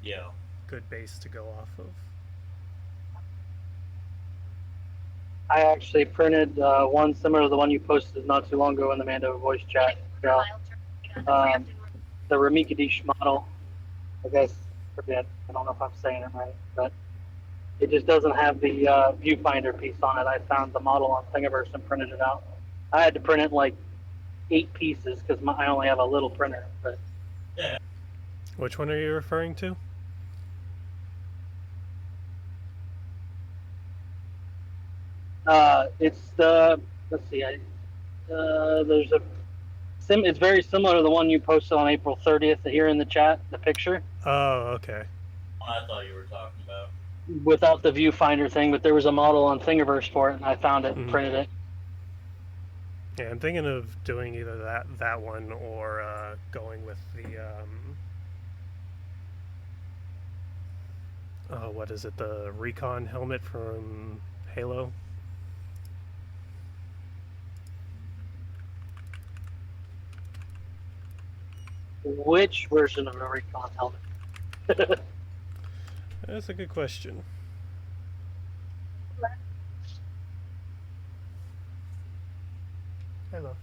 yeah. good base to go off of. I actually printed one similar to the one you posted not too long ago in the Mando voice chat. The Ramikadish model. I guess, forget, I don't know if I'm saying it right, but it just doesn't have the viewfinder piece on it. I found the model on Thingiverse and printed it out. I had to print it in like 8 pieces because I only have a little printer. But Yeah. Which one are you referring to? it's the, let's see, there's a, it's very similar to the one you posted on April 30th here in the chat, the picture. Oh, okay. I thought you were talking about. Without the viewfinder thing, but there was a model on Thingiverse for it, and I found it and printed it. Yeah, I'm thinking of doing either that one or going with the what is it? The Recon helmet from Halo. Which version of the Recon helmet? That's a good question. I love.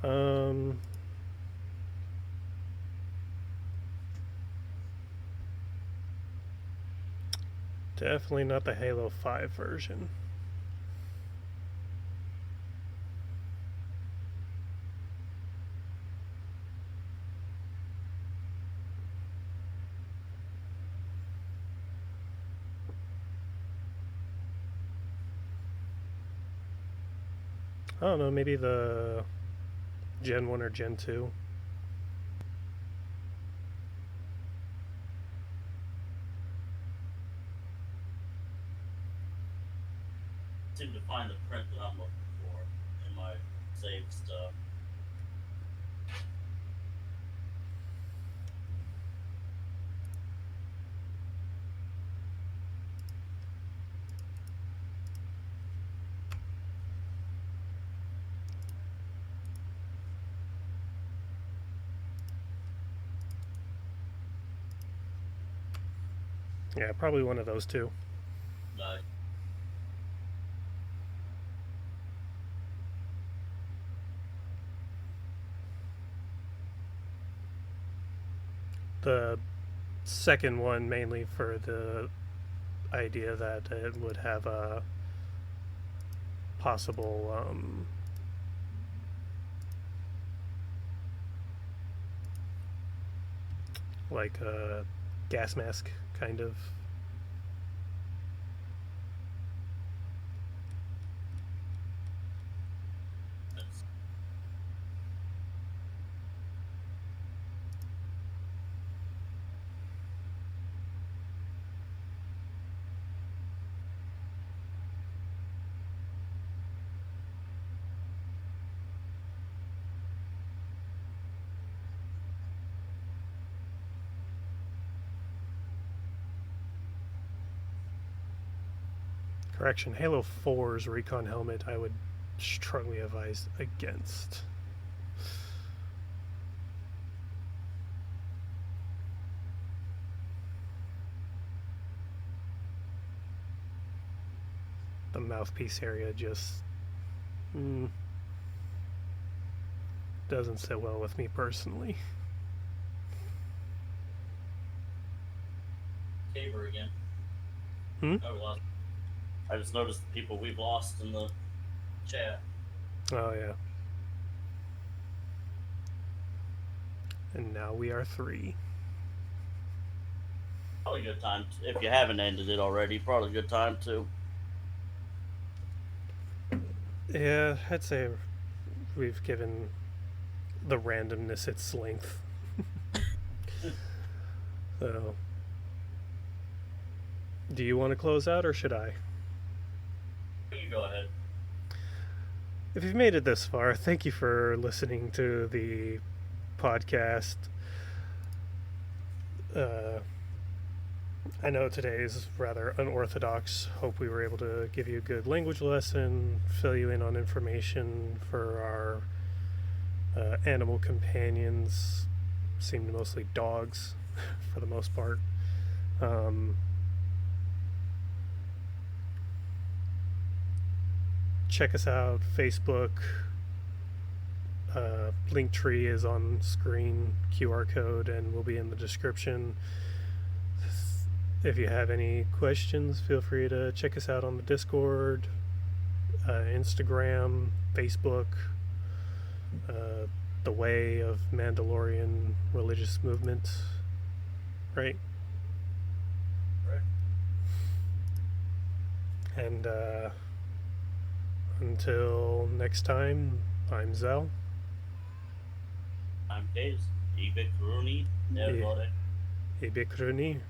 Um. Definitely not the Halo 5 version. I don't know, maybe the Gen 1 or Gen 2. Seem to find the print that I'm looking for in my saved stuff. Yeah, probably one of those two. But The second one mainly for the idea that it would have a possible like a gas mask kind of. that's Correction, Halo 4's recon helmet I would strongly advise against. The mouthpiece area just doesn't sit well with me personally. Caver again. Hmm? I just noticed the people we've lost in the chat. Oh, yeah. And now we are 3. Probably a good time if you haven't ended it already. Probably a good time to. Yeah, I'd say we've given the randomness its length. So, do you want to close out or should I? You go ahead. If you've made it this far, thank you for listening to the podcast. I know today is rather unorthodox. Hope we were able to give you a good language lesson, fill you in on information for our animal companions. Seemed mostly dogs for the most part. Check us out, Facebook. Linktree is on screen, QR code, and will be in the description. If you have any questions, feel free to check us out on the Discord, Instagram, Facebook, the Way of Mandalorian Religious Movement, right? Right. And until next time, I'm Zell. I'm Case. Ibik Rooney. Everybody. Ibikruni.